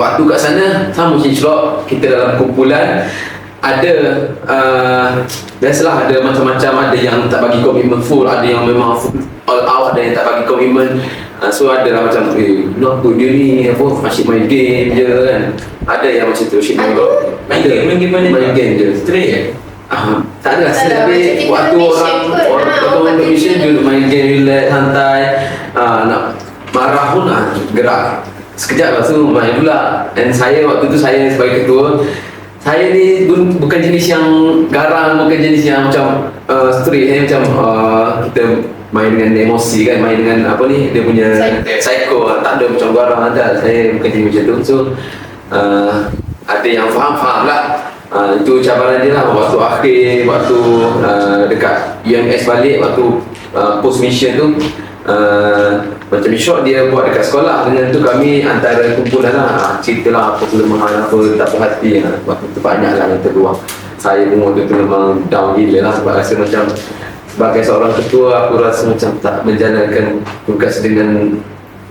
Waktu kat sana sama macam Ishraq, kita dalam kumpulan ada biasalah ada macam-macam, ada yang tak bagi komitmen full, ada yang memang full all out, ada yang tak bagi komitmen. So ada lah macam kenapa dia ni apa asyik main game je kan. Ada yang macam tu asyik main game main game je straight. Tak ada rasa, tapi waktu orang mission dia duduk main game, relax, santai, nak marah pun gerak sekejap, lepas tu main pula. Dan saya waktu tu, saya sebagai ketua, saya ni bukan jenis yang garang, bukan jenis yang macam straight. Saya macam kita main dengan emosi kan, main dengan apa ni, dia punya psycho, tak ada macam garang ada. Saya bukan jenis macam tu. So ada yang faham lah. Itu cabaran dia lah waktu akhir, waktu dekat UMS balik, waktu post mission tu. Macam Ishraq dia buat dekat sekolah, dengan tu kami antara kumpulan lah cerita lah apa kelemahan, apa tak puas hati. Waktu tu banyak lah yang terluang. Saya pun waktu tu memang down gila lah, sebab rasa macam sebagai seorang ketua, aku rasa macam tak menjalankan tugas dengan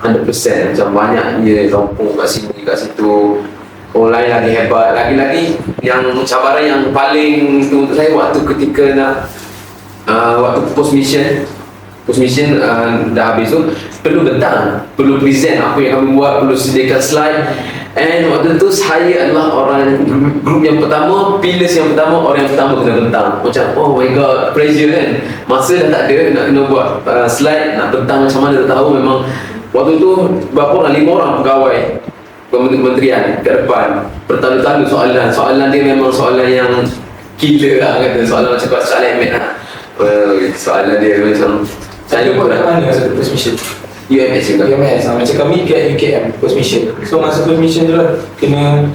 100%. Macam banyak dia rompong kat sini kat situ, orang lain lagi hebat. Lagi-lagi yang cabaran yang paling untuk saya waktu ketika nak waktu post mission dah habis tu, perlu bentang, perlu present apa yang kami buat, perlu sediakan slide. And waktu tu saya adalah orang grup yang pertama, pillars yang pertama, orang yang pertama kena bentang. Macam oh my god, pressure kan. Masa dah tak ada, nak kena buat slide, nak bentang macam mana tak tahu. Memang waktu tu berapa orang, 5 orang pegawai kementerian kat depan, bertalu-talu soalan dia memang soalan yang gila lah, kata soalan macam soalan emet lah. Soalan dia macam saya buat kat mana masa post mission? UMS juga. UMS macam kami kat UKM post mission. So masa post mission tu lah kena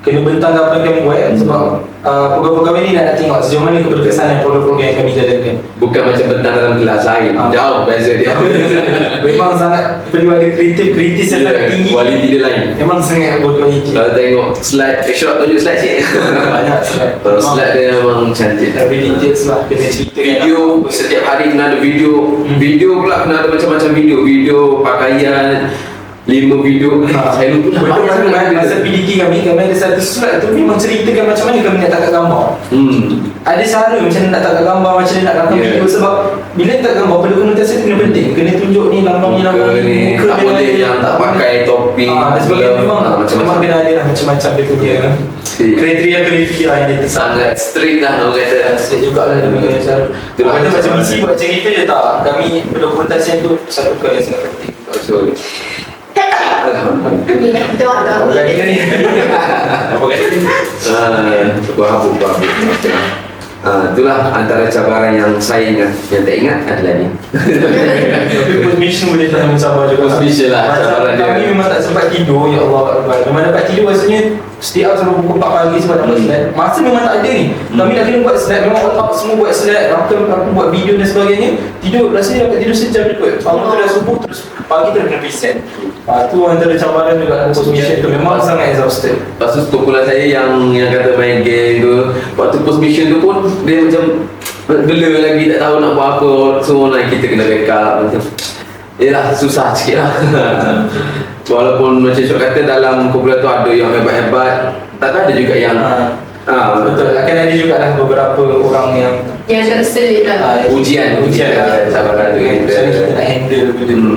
bentang apa yang kami buat, sebab program-program ini nak tengok sejauh mana keberkesanan program-program yang kami jalankan. Bukan macam bentang dalam kelas lain, jauh beza dia. Memang sangat perlu ada kritis yang sangat tinggi. Kualiti dia lain. Memang sangat berkualiti. Kalau tengok slide, Ishraq tunjuk slide sikit. Banyak slide. Kalau slide dia memang cantik. Lebih details lah, kena cerita. Video, setiap hari kena ada video. Video pula kena ada macam-macam video. Video pakaian, 5 video. Saya lupa Betul banyak kan, sangat. masa PDT kami ada satu slide tu memang ceritakan macam mana kami nak tangkap gambar. Ada cara macam mana nak tangkap gambar, macam mana nak tangkap video. Sebab bila tak gambar, dokumentasi tu kena penting. Kena tunjuk ni lambang ni, lambang ni, tak boleh yang tak pakai topi. dan sebagainya. Memang macam-macam. kena ada lah macam-macam dia punya kriteria yang dia Sangat strict lah orang kata. Saya juga lah dia punya cara. Ada macam misi buat cerita je tak. Kami pendokumentasian tu satu perkara yang sangat penting. So, Apa kata ni? Apa kata ni? Berhabuk. Itulah antara cabaran yang saya ingat. Yang tak ingat adalah ni. Tapi post mission boleh tak mencabar juga. Post mission lah, Macam cabaran dia. kami memang tak sempat tidur, ya Allah Akbar. Memang dapat tidur rasanya stay up sampai pukul 4 pagi sebab nak buat slide. Masa memang tak ada ni. Kami dah kena buat slide, memang all out semua buat slide, aku buat video dan sebagainya. Tidur, rasanya dapat tidur sejam je kot. Bangun tu dah subuh, terus pagi tu dah kena present. Tu antara cabaran juga dalam post mission tu, memang sangat exhausted. Lepas tu kumpulan saya yang kata main game tu, waktu post mission tu pun dia macam bela lagi, tak tahu nak buat apa. Semua lain kita kena backup macam. Yelah, susah sikit lah. Walaupun macam Syuk kata dalam kumpulan tu ada yang hebat-hebat, tak ada juga yang Betul, akan ada juga lah beberapa orang yang Yang selit lah. ujian cabaran tu Macam mana kita nak handle benda tu.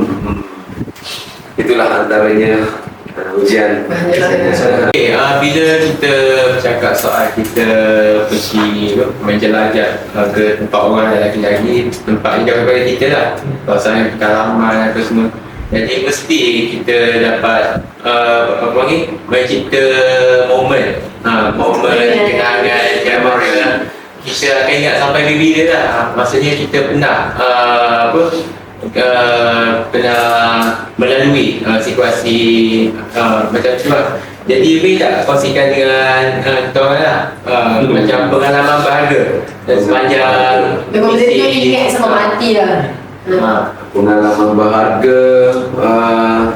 Itulah antaranya ujian. Okay, bila kita bercakap soal kita pergi menjelajah ke tempat orang yang lagi-lagi, tempat yang jauh daripada kita lah, kawasan pengalaman atau semua. Jadi mesti kita dapat apa ni, mencipta momen, kenangan, gambaran lah. Kita akan ingat sampai bila lah. Maksudnya kita pernah pernah melalui situasi macam tu lah. Jadi lebih tak kongsikan dengan kita orang lah, macam pengalaman berharga dan sepanjang Memang betul-betul ingat sama mati lah. Pengalaman berharga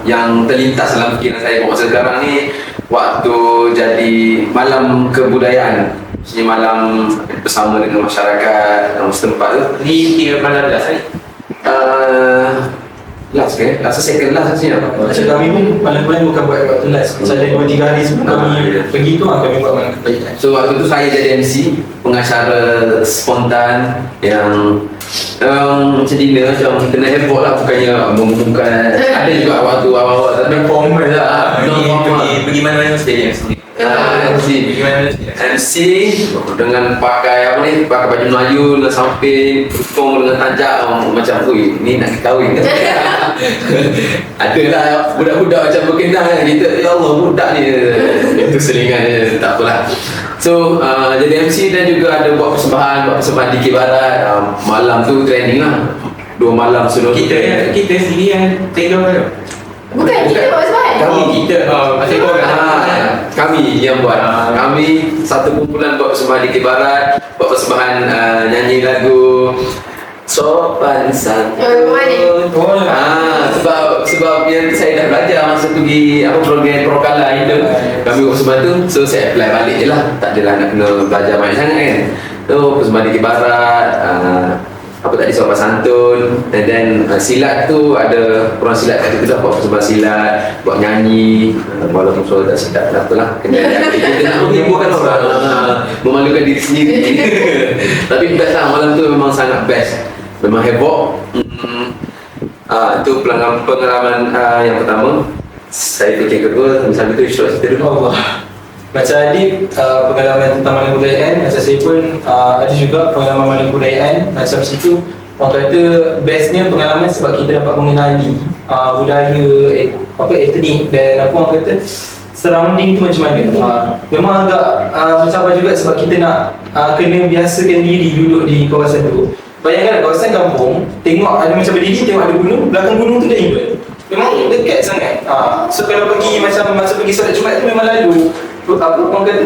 yang terlintas dalam fikiran saya masa sekarang ni, waktu jadi malam kebudayaan, maksudnya malam bersama dengan masyarakat setempat tu. Ni 3 malam dah saya. Last ke? Last second last saja. Macam kami pun malam-malam bukan buat waktu last. Macam ada 2-3 hari sebelum kami pergi tu kami buat malam kebaikan. So waktu tu saya jadi MC, pengacara spontan yang macam dinner, macam kena heboh lah, bukannya mengumumkan. Ada juga waktu awal-awal tapi formal lah. Pergi mana-mana mesti dia sendiri. MC Pergi mana-mana mesti dia. MC dengan pakai apa ni, pakai baju Melayu dengan samping, tutung dengan tajak, macam ni nak kahwin ke? Adalah budak-budak macam berkenal kita, ya Allah budak ni, itu selingan je, tak apalah. So jadi MC dan juga ada buat persembahan di Barat. Malam tu training lah, 2 malam sebelum Kita sendiri yang tengok tu. Bukan, kita buat sebab Kita masih kami yang buat. Kami satu kumpulan buat persembahan di Barat, buat persembahan nyanyi lagu Sopan Santun. Sebab yang saya dah belajar masa pergi program Prokala itu, kami buat persembahan tu, so saya apply balik je lah. Tak adalah nak kena belajar banyak sangat kan. So persembahan di Barat, apa tadi, sopan santun, and then silat tu ada orang silat kat kita dah buat persembahan silat, buat nyanyi, walaupun suara tak sedap, tak apalah, kena kita nak menghiburkan orang, memalukan diri sendiri. Tapi best lah, malam tu memang sangat best, memang heboh. Itu pengalaman yang pertama. Saya fikir kedua, misalnya tu Ishraq cerita dulu. Allah. Macam Adib, pengalaman tentang malam kebudayaan, macam saya pun ada juga pengalaman malam kebudayaan. Macam situ, orang kata bestnya pengalaman sebab kita dapat mengenali budaya, etnik dan apa orang kata surrounding tu macam mana. Memang agak mencabar juga sebab kita nak kena biasakan diri duduk di kawasan tu. Bayangkan kawasan kampung, tengok ada macam berdiri, tengok ada gunung, belakang gunung tu dah England. Memang dekat sangat. So kalau pergi macam masa pergi solat Jumaat tu memang lalu orang kata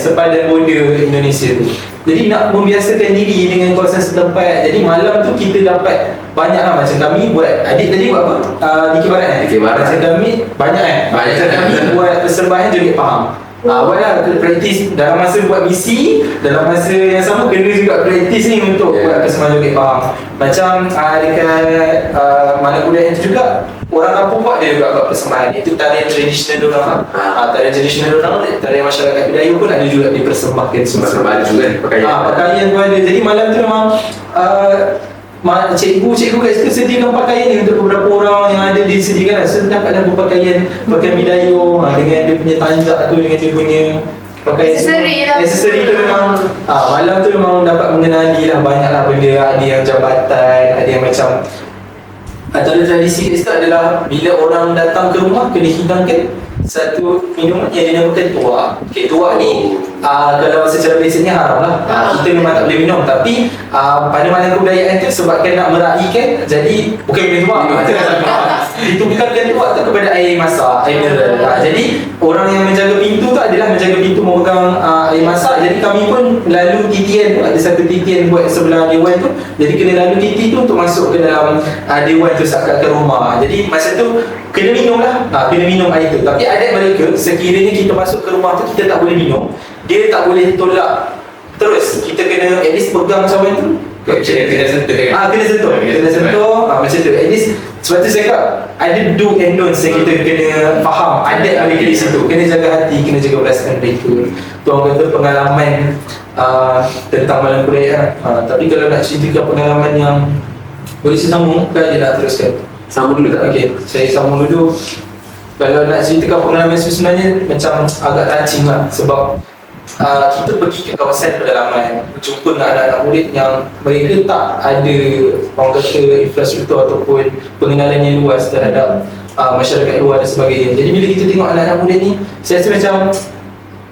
sempadan border Indonesia tu. Jadi nak membiasakan diri dengan kawasan setempat. Jadi malam tu kita dapat banyak lah. Macam kami buat, Adik tadi buat apa? Di Barat. Macam kami banyak macam kami buat persembahan joget faham. Buatlah praktis dalam masa buat misi, dalam masa yang sama kena juga praktis ni untuk buat persembahan joget faham. Macam dekat malam kebudayaan tu juga, orang kampung buat dia juga buat persembahan. Itu tarian tradisional diorang. Tarian tradisional diorang, tarian masyarakat Bidayuh pun ada juga dipersembahkan semua. Ada juga pakaian tu ada. Jadi malam tu memang cikgu kat situ sediakan pakaian ni untuk beberapa orang yang ada disediakan. So dapatlah berpakaian Bidayuh dengan dia punya tanjak tu, dengan dia punya pakaian aksesori tu memang malam tu memang dapat mengenali lah banyaklah benda. Ada yang jabatan, ada yang macam antara tradisi kat situ adalah bila orang datang ke rumah kena hidangkan satu minuman yang dinamakan tuak. Okay, tuak ni kalau secara biasanya haram lah. Kita memang tak boleh minum. Tapi pada malam kebudayaan tu sebabkan nak meraihkan, jadi bukan minum tuak, ditukarkan tuak tu kepada air masak, air mineral. Jadi orang yang menjaga pintu tu adalah menjaga pintu memegang air masak. Jadi kami pun lalu titian tu, ada satu titian buat sebelah dewan tu. Jadi kena lalu titi tu untuk masuk ke dalam dewan tu ke rumah. Jadi masa tu kena minum lah, kena minum air tu. Tapi adat mereka, sekiranya kita masuk ke rumah tu, kita tak boleh minum. Dia tak boleh tolak terus. Kita kena at least pegang cawan tu. Kena sentuh kan? Kena sentuh. Macam tu. At least, sebab tu saya cakap, ada do and don'ts yang kita kena faham. Adat mereka di situ. Kena jaga hati, kena jaga perasaan mereka. Tu orang kata pengalaman tentang malam kebudayaan. Tapi kalau nak ceritakan pengalaman yang boleh saya sambung, kan dia nak teruskan? Sambung dulu tak? Okey, saya sambung dulu. kalau nak ceritakan pengalaman sebenarnya macam agak touching lah. Sebab kita pergi ke kawasan pedalaman, berjumpa dengan anak-anak murid yang mereka tak ada orang kata infrastruktur ataupun pengenalan yang luas terhadap masyarakat luar dan sebagainya. Jadi bila kita tengok anak-anak murid ni, saya rasa macam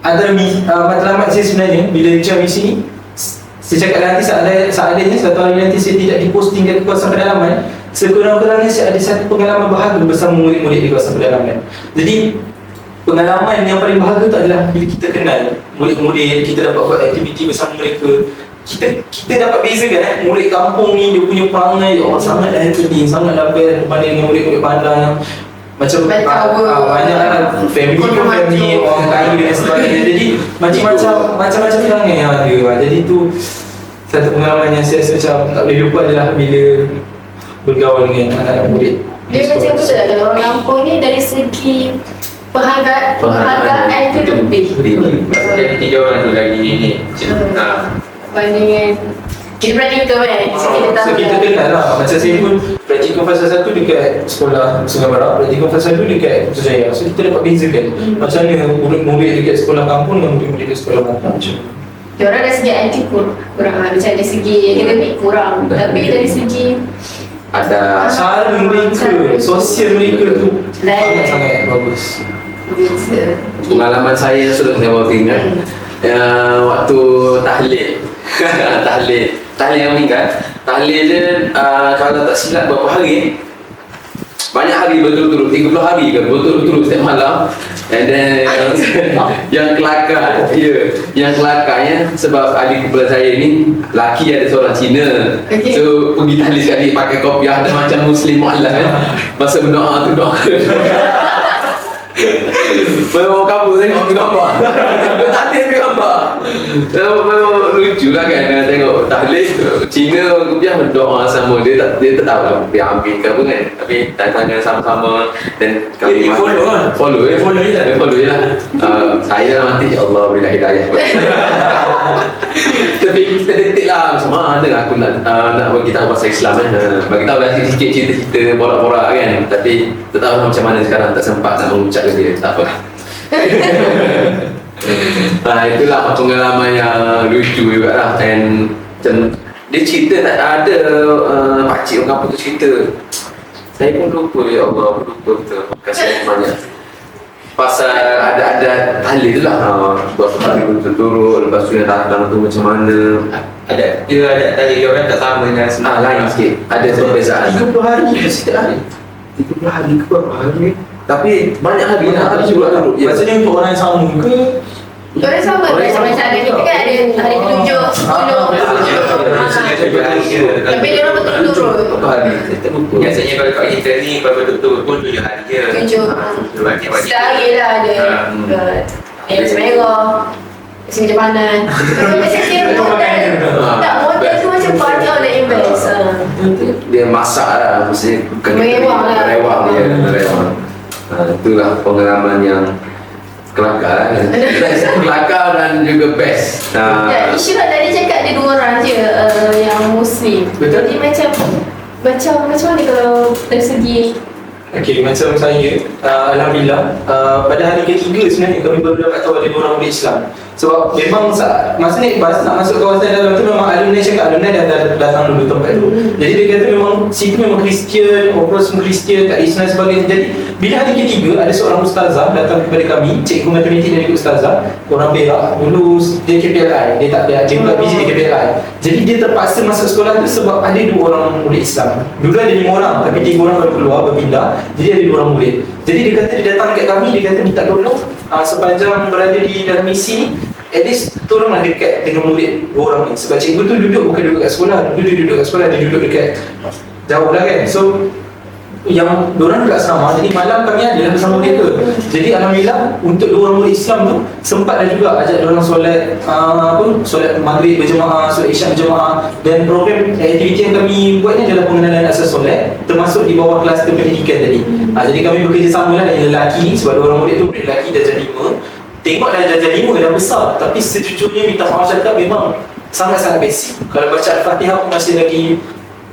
antara matlamat saya sebenarnya bila join misi ni, saya cakap nanti seadanya satu hari nanti saya tidak diposting ke kawasan pedalaman, sekurang-kurangnya saya ada satu pengalaman bahagia bersama murid-murid di kawasan pedalaman. Jadi pengalaman yang paling bahagia tu adalah bila kita kenal murid-murid, kita dapat buat aktiviti bersama mereka. Kita dapat bezakan murid kampung ni dia punya perangai sangatlah happening, sangatlah best berbanding dengan murid-murid bandar yang macam banyak family orang kaya dan sebagainya. Jadi macam-macam perangai yang ada. Jadi tu satu pengalaman yang saya rasa macam tak boleh lupa adalah bila bergaul dengan anak-anak murid. Dia macam tu lah, kalau orang kampung ni dari segi penghargaan tu lebih. Jadi 3 orang tu lagi ni. Bandingan kita praktikal kan, so kita tahu So kita lah. kenal lah. Macam saya pun praktikal fasa 1 dekat sekolah Sungai Barat, praktikal fasa 2 dekat Putrajaya. So kita dapat bezakan macam mana murid-murid dekat sekolah kampung dengan murid-murid dekat sekolah bandar. Diorang dari segi IT kurang macam dari segi akademik kurang, tapi dari segi Ada cara mereka, sosial mereka tu sangat-sangat bagus. pengalaman saya sudah saya bawa ingat waktu tahlil tahlil yang meninggal. Tahlil dia kalau tak silap berapa hari, banyak hari berturut-turut, 30 hari ke berturut-turut setiap malam. And then yang kelakar, yang kelakarnya sebab adik kumpulan saya ni laki ada seorang Cina. Okay. So pergi tahlil sekali pakai kopiah ada macam Muslim mu'alaf kan. Masa berdoa tu doa memang kabur tengok gambar. Tak ada gambar. Memang lucu lah kan tengok tahlil Cina dia berdoa sama dia tak tahu lah dia ambil ke apa kan, tapi tangan sama-sama dan kami Dia follow lah. follow je lah. Saya mati ya Allah berilah hidayah. Tapi kita detik lah semua ada aku nak bagi tahu pasal Islam kan. Bagi tahu dah sikit cerita borak-borak kan, tapi tak tahu macam mana sekarang, tak sempat nak mengucap ke dia, tak apa. Itulah pengalaman yang lucu juga lah. And macam dia cerita tak ada pakcik orang kampung tu cerita, saya pun lupa, ya Allah aku lupa betul. Kasih banyak pasal ada tahlil tu lah, berapa hari berturut-turut, lepas tu yang datang tu macam mana. Dia ada tadi dia orang tak sama dengan Lain sikit, ada perbezaan. 30 hari ke setiap hari? 30 hari ke berapa hari, tapi banyak hari nak berturut-turut. Maksudnya untuk orang yang sama ke? Orang sama macam ada kita kan ada hari ketujuh, 10, tapi dia orang berturut-turut. Berapa hari? Saya tak lupa. Biasanya kalau kat kita ni betul-betul pun 7 hari je. 7 Bagi setahun lah ada yang macam merah, macam Jepang. Macam kira modal. Tak, modal tu macam banyak nak invest. Dia masak lah, maksudnya bukan Merewang lah. merewang. Itulah pengalaman yang kelakar lah. Kelakar dan juga best. Ya, Ishraq tadi cakap dia 2 orang je yang Muslim. Betul. Jadi macam mana kalau dari segi Okey, macam saya, Alhamdulillah, pada hari ketiga sebenarnya kami baru dapat tahu ada 2 orang murid Islam. Sebab memang masa naik bas nak masuk kawasan dalam tu memang alumni cakap alumni dah datang dulu tempat tu. Jadi dia kata memang situ memang Kristian, orang semua Kristian, tak Islam sebagainya. Jadi bila hari ketiga ada seorang ustazah datang kepada kami, cikgu matematik dan juga ustazah, orang Perak. Dulu dia KPLI, dia tak dia buat busy di KPLI. Jadi dia terpaksa masuk sekolah tu sebab ada 2 orang murid Islam. Dulu ada 5 orang tapi 3 orang baru keluar berpindah. Jadi ada 2 orang murid. Jadi dia kata dia datang dekat kami, dia kata minta tolong sepanjang berada di dalam misi ni, at least tolonglah dekat dengan murid 2 orang ni. Sebab cikgu tu bukan duduk kat sekolah, dia duduk kat sekolah, dia duduk dekat jauh lah kan. So yang diorang duduk asrama, jadi malam kami ada bersama mereka. Jadi Alhamdulillah untuk 2 orang murid Islam tu sempat dah juga ajak diorang solat solat maghrib berjemaah, solat isyak berjemaah. Dan program aktiviti yang kami buat ni adalah pengenalan asas solat, termasuk di bawah kelas pendidikan tadi. Jadi kami bekerjasama lah dengan lelaki ni, sebab 2 orang murid tu murid lelaki darjah 5. Tengok darjah 5 dah besar, tapi sejujurnya minta maaf cakap memang sangat-sangat basic. Kalau baca Al-Fatihah pun masih lagi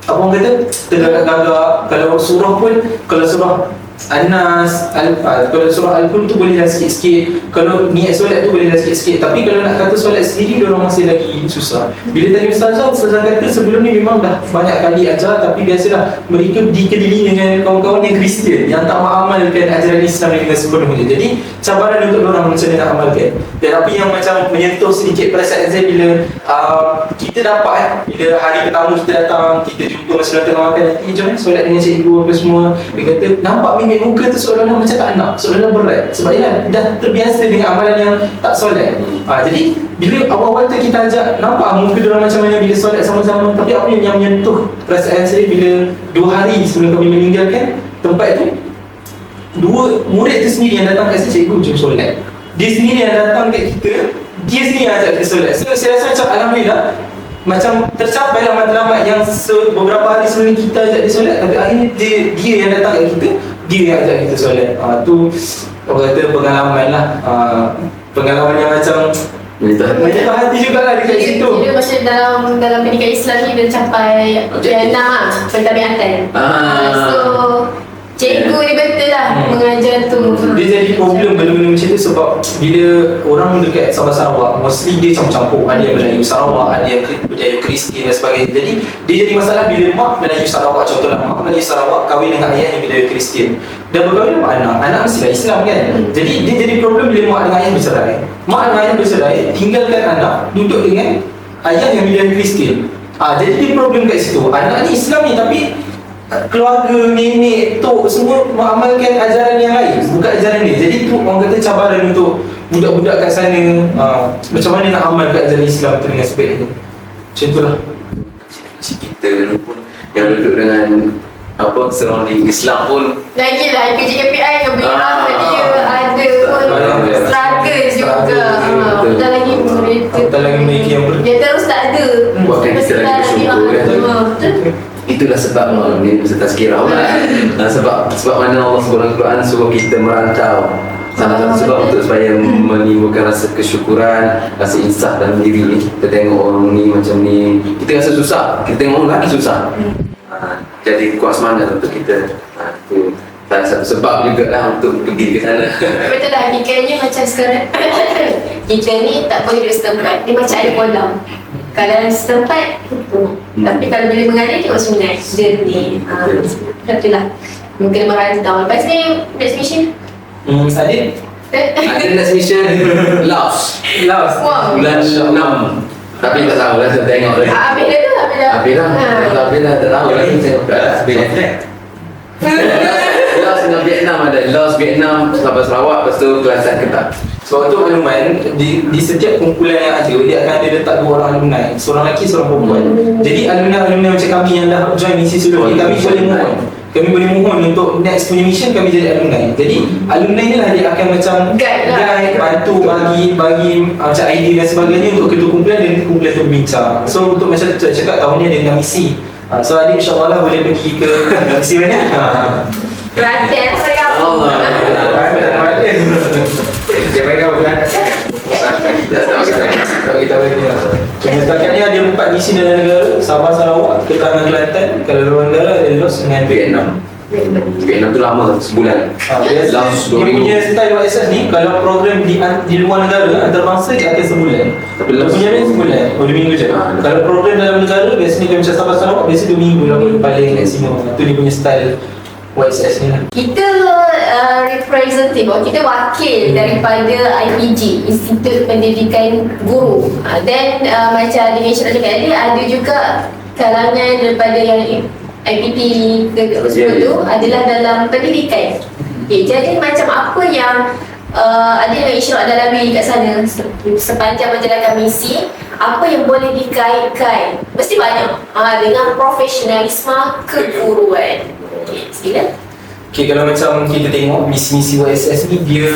apa orang kata tergagak-gagak. Kalau surah pun, kalau surah Anas, Al-Fal. Kalau surah Al-Qur'an tu boleh dah sikit-sikit. Kalau niat solat tu boleh dah sikit-sikit. Tapi kalau nak kata solat sendiri, diorang masih lagi susah. Bila tadi Ustazah kata sebelum ni memang dah banyak kali ajar. Tapi biasalah mereka dikelilingi dengan kawan-kawan yang Kristian, yang tak mengamalkan ajaran Islam dengan sepenuhnya. Jadi cabaran untuk diorang macam mana nak amalkan. Dan apa yang macam menyentuh sedikit perasaan saya bila kita dapat bila hari pertama kita datang, kita jumpa masa tengah makan, nanti jom solat dengan cikgu apa semua. Dia kata nampak mimik muka tu seolah-olah macam tak nak, seolah-olah berat. Sebab dia dah terbiasa dengan amalan yang tak solat. Jadi bila awal-awal tu kita ajak, nampak muka diorang macam mana bila solat sama-sama. Tapi apa yang menyentuh perasaan saya bila 2 hari sebelum kami meninggalkan tempat tu, 2 murid tu sendiri yang datang kat saya, cikgu jom solat. Dia sendiri yang datang kat kita, dia sendiri yang ajak kita solat. So saya rasa macam alhamdulillah, macam tercapai lah matlamat yang beberapa hari sebelum kita ajak dia solat. Tapi akhirnya dia yang datang kat kita, dia yang ajak kita solat. Tu orang kata pengalaman lah, pengalaman yang macam menyita hati jugalah dekat situ. Dia macam dalam pendidikan Islam ni dia capai yang 6 lah, pentadbiatan. So cikgu ni betul lah mengajar tu. Dia jadi problem benda-benda macam tu sebab bila orang dekat Sabah Sarawak, mostly dia campur-campur. Ada yang Melayu Sarawak, ada yang Melayu Kristian dan sebagainya. Jadi dia jadi masalah bila mak Melayu Sarawak, contohlah mak Melayu Sarawak kahwin dengan ayah yang Melayu Kristian, dan berkahwin dengan anak mesti dah Islam kan. Jadi dia jadi problem bila mak dengan ayah bercerai. Mak dengan ayah bercerai, tinggalkan anak duduk dengan ayah yang Melayu Kristian. Jadi dia problem kat situ. Anak ni Islam ni tapi keluarga, nenek, tok semua mengamalkan ajaran yang lain, bukan ajaran dia. Jadi tu orang kata cabaran untuk budak-budak kat sana, macam mana nak amalkan ajaran Islam tu dengan sebaik tu. Macam tu lah. Kita pun yang duduk dengan surrounding Islam pun Lagilah KJKPI yang beriman dia ada pun struggle juga. Betul lagi mereka, Apatah lagi mereka yang dia terus tak ada. buatkan kita lagi bersyukur kan. Betul. Itulah sebab ni masa tazkirah lah. Sebab mana Allah Subhanahu Quran suruh kita merantau. Salah satu sebab untuk supaya menimbulkan rasa kesyukuran, rasa insaf dalam diri ni. Kita tengok orang ni macam ni, kita rasa susah. Kita tengok orang lagi susah. Jadi kuat semangat untuk kita. Itu salah satu sebab juga lah untuk pergi ke sana. Betul lah, fikirnya macam sekarang kita ni tak boleh duduk setempat, dia macam ada kolam. Kalau setempat, tapi kalau bila mengalir, tengok sungai, jernih. Betul lah, mungkin merantau. Lepas ni, next mission? Adit? Ada next mission Laos. Wow. Bulan 6. Tapi tak tahu lah, saya tengok lagi. Habis dah tu, habis dah. Habis dah tak tahu lagi. Tengok Laos dengan Vietnam ada. Laos, Vietnam, Sabah Sarawak, lepas tu Kelantan Kedah. Sebab tu makluman di setiap kumpulan yang ada, dia akan ada letak 2 orang alumni, seorang lelaki, seorang perempuan. Jadi alumni macam kami yang dah join misi sebelum ni, kami boleh mohon. Kami boleh mohon untuk next punya mission kami jadi alumni. Jadi alumni ni lah dia akan macam guide, bantu, bagi macam idea dan sebagainya untuk ketua kumpulan dan kumpulan tu berbincang. So untuk macam tu cakap tahun ni ada dengan misi. So Adik insyaAllah lah boleh pergi ke misi mana? Perhatian saya Dia mereka bergerak. Kita bagi lah. Setakat ni ada 4 misi dalam negara, Sabah Sarawak, Kedah dan Kelantan. Kalau luar negara ada Laos dengan Vietnam. Vietnam tu lama, sebulan. Laos 2 Dia minggu. punya style YSS ni, kalau program di luar negara, antarabangsa dia akan sebulan. Tapi Dia Laos punya ni sebulan, 2 minggu je. Kalau program dalam negara, biasanya dia macam Sabah Sarawak, biasa 2 minggu lah paling maksimum. Itu dia punya style YSS ni lah. kita representative, kita wakil daripada IPG, Institut Pendidikan Guru. Dan macam di mention tadi, ada juga kalangan daripada yang IPT semua tu adalah dalam pendidikan. Jadi macam apa yang ada dengan Isyraq Dalawi kat sana sepanjang menjalankan misi, apa yang boleh dikaitkan, mesti banyak dengan profesionalisme keguruan. Sila. Okay, kalau macam kita tengok misi-misi YSS ni, dia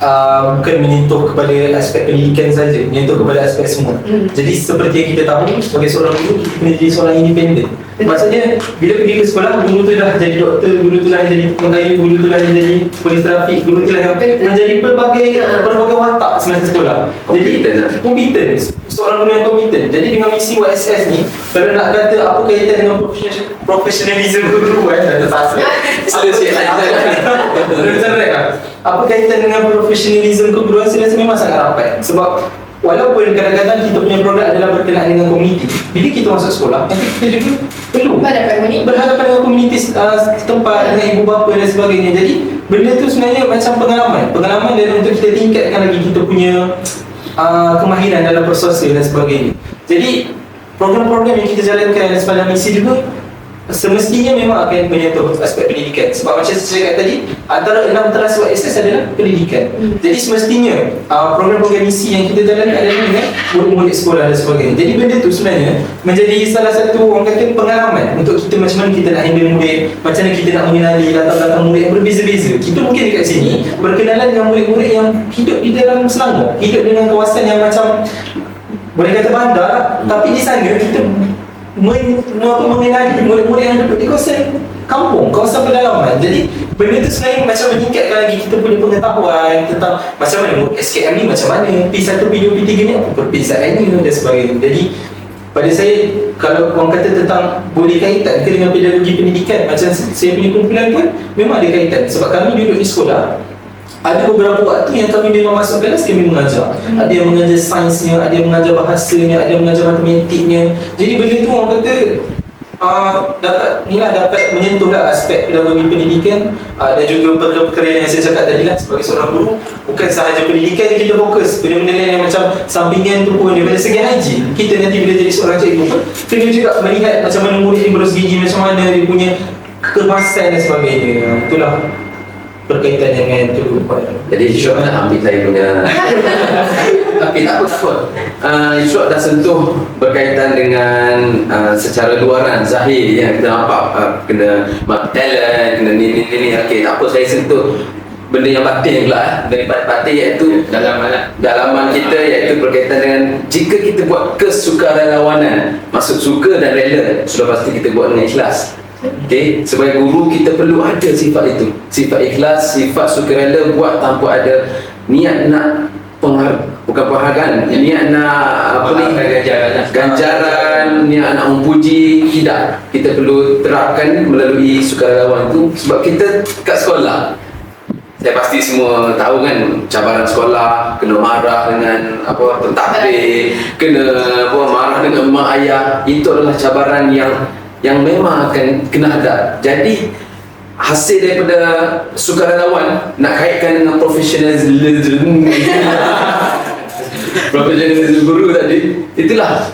bukan menyentuh kepada aspek pendidikan saja, menyentuh kepada aspek semua. Jadi seperti yang kita tahu, sebagai seorang guru, kita kena jadi seorang independen. Maksudnya bila pergi ke sekolah, guru tu dah jadi doktor, guru tu dah jadi pengayuh, guru tu dah jadi polis trafik, guru tu dah menjadi berbagai watak semasa sekolah. Jadi kompeten, seorang guru yang kompeten. Jadi dengan misi YSS ni, kalau nak kata apa kaitan dengan profesionalism guru dah tersasar. Apa kaitan dengan profesionalism keguruan, saya rasa memang sangat rapat. Sebab walaupun kadang-kadang kita punya produk adalah berkenaan dengan komuniti, bila kita masuk sekolah, kita juga perlu berhadapan dengan komuniti setempat, dengan ibu bapa dan sebagainya. Jadi benda tu sebenarnya macam pengalaman dan untuk kita tingkatkan lagi kita punya kemahiran dalam bersosial dan sebagainya. Jadi program-program yang kita jalankan sepanjang misi juga semestinya memang akan menyentuh aspek pendidikan. Sebab macam saya cakap tadi, antara 6 teras YSS adalah pendidikan. Jadi semestinya program-program misi yang kita jalankan adalah dengan murid-murid sekolah dan sebagainya. Jadi benda tu sebenarnya menjadi salah satu orang kata pengalaman untuk kita macam mana kita nak handle murid, macam mana kita nak mengenali latar belakang murid yang berbeza-beza. Kita mungkin dekat sini berkenalan dengan murid-murid yang hidup di dalam Selangor, hidup dengan kawasan yang macam boleh kata bandar, tapi di sana kita mengenali murid-murid yang duduk di kawasan kampung, kawasan pedalaman. Jadi benda tu sebenarnya macam meningkatkan lagi kita punya pengetahuan tentang macam mana SKM ni, macam mana P1, P2, P3 ni, apa perbezaannya dan sebagainya. Jadi pada saya, kalau orang kata tentang boleh kaitan ke dengan pedagogi pendidikan, macam saya punya kumpulan pun memang ada kaitan. Sebab kami duduk di sekolah, ada beberapa waktu yang kami memang masuk kelas, kami mengajar. Ada yang mengajar sainsnya, ada yang mengajar bahasanya, ada yang mengajar matematiknya. Jadi benda tu orang kata dapat menyentuhlah aspek pedagogi pendidikan dan juga perkara yang saya cakap tadi lah, sebagai seorang guru bukan sahaja pendidikan yang kita fokus, benda-benda lain yang macam sampingan tu pun daripada segi hygiene. Kita nanti bila jadi seorang cikgu pun kena juga melihat macam mana murid ni berus gigi, macam mana dia punya kekemasan dan sebagainya. Itulah berkaitan dengan tu. Jadi Syok nak ambil saya punya tapi tak apa. Syok dah sentuh berkaitan dengan secara luaran, zahir yang kita nampak, kena talent, kena ni. Okey, tak apa, saya sentuh benda yang batin pula, daripada batin iaitu dalaman kita, iaitu berkaitan dengan jika kita buat kesukarelawanan, maksud suka dan rela, sudah pasti kita buat dengan ikhlas. Okay, sebagai guru kita perlu ada sifat itu, sifat ikhlas, sifat sukarela, buat tanpa ada niat nak bukan penghargaan, niat nak ganjaran, niat nak memuji. Tidak, kita perlu terapkan melalui sukarelawan itu. Sebab kita kat sekolah, saya pasti semua tahu kan, cabaran sekolah, kena marah dengan pentadbir, kena marah dengan mak ayah. Itu adalah cabaran yang memang akan kena hadap. Jadi hasil daripada sukarelawan nak kaitkan dengan profesionalism guru tadi, itulah